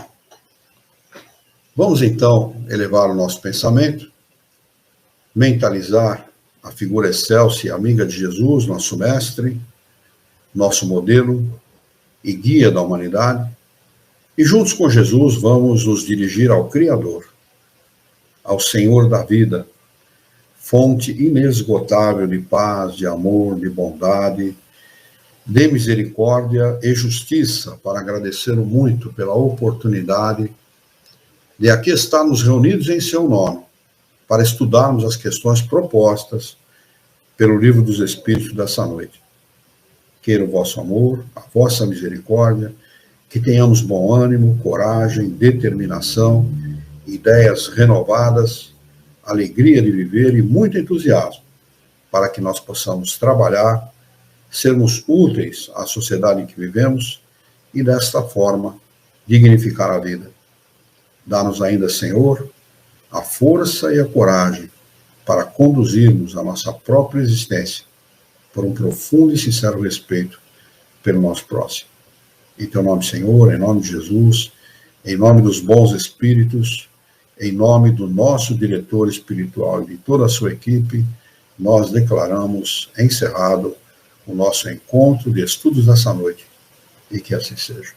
Vamos, então, elevar o nosso pensamento, mentalizar a figura excelsa e amiga de Jesus, nosso mestre, nosso modelo e guia da humanidade, e juntos com Jesus vamos nos dirigir ao Criador, ao Senhor da vida, fonte inesgotável de paz, de amor, de bondade, de misericórdia e justiça, para agradecê-lo muito pela oportunidade de aqui estarmos reunidos em seu nome, para estudarmos as questões propostas pelo Livro dos Espíritos dessa noite. Queira o vosso amor, a vossa misericórdia, que tenhamos bom ânimo, coragem, determinação, ideias renovadas, alegria de viver e muito entusiasmo, para que nós possamos trabalhar, sermos úteis à sociedade em que vivemos e, desta forma, dignificar a vida. Dá-nos ainda, Senhor, a força e a coragem para conduzirmos a nossa própria existência por um profundo e sincero respeito pelo nosso próximo. Em teu nome, Senhor, em nome de Jesus, em nome dos bons espíritos, em nome do nosso diretor espiritual e de toda a sua equipe, nós declaramos encerrado o nosso encontro de estudos dessa noite, e que assim seja.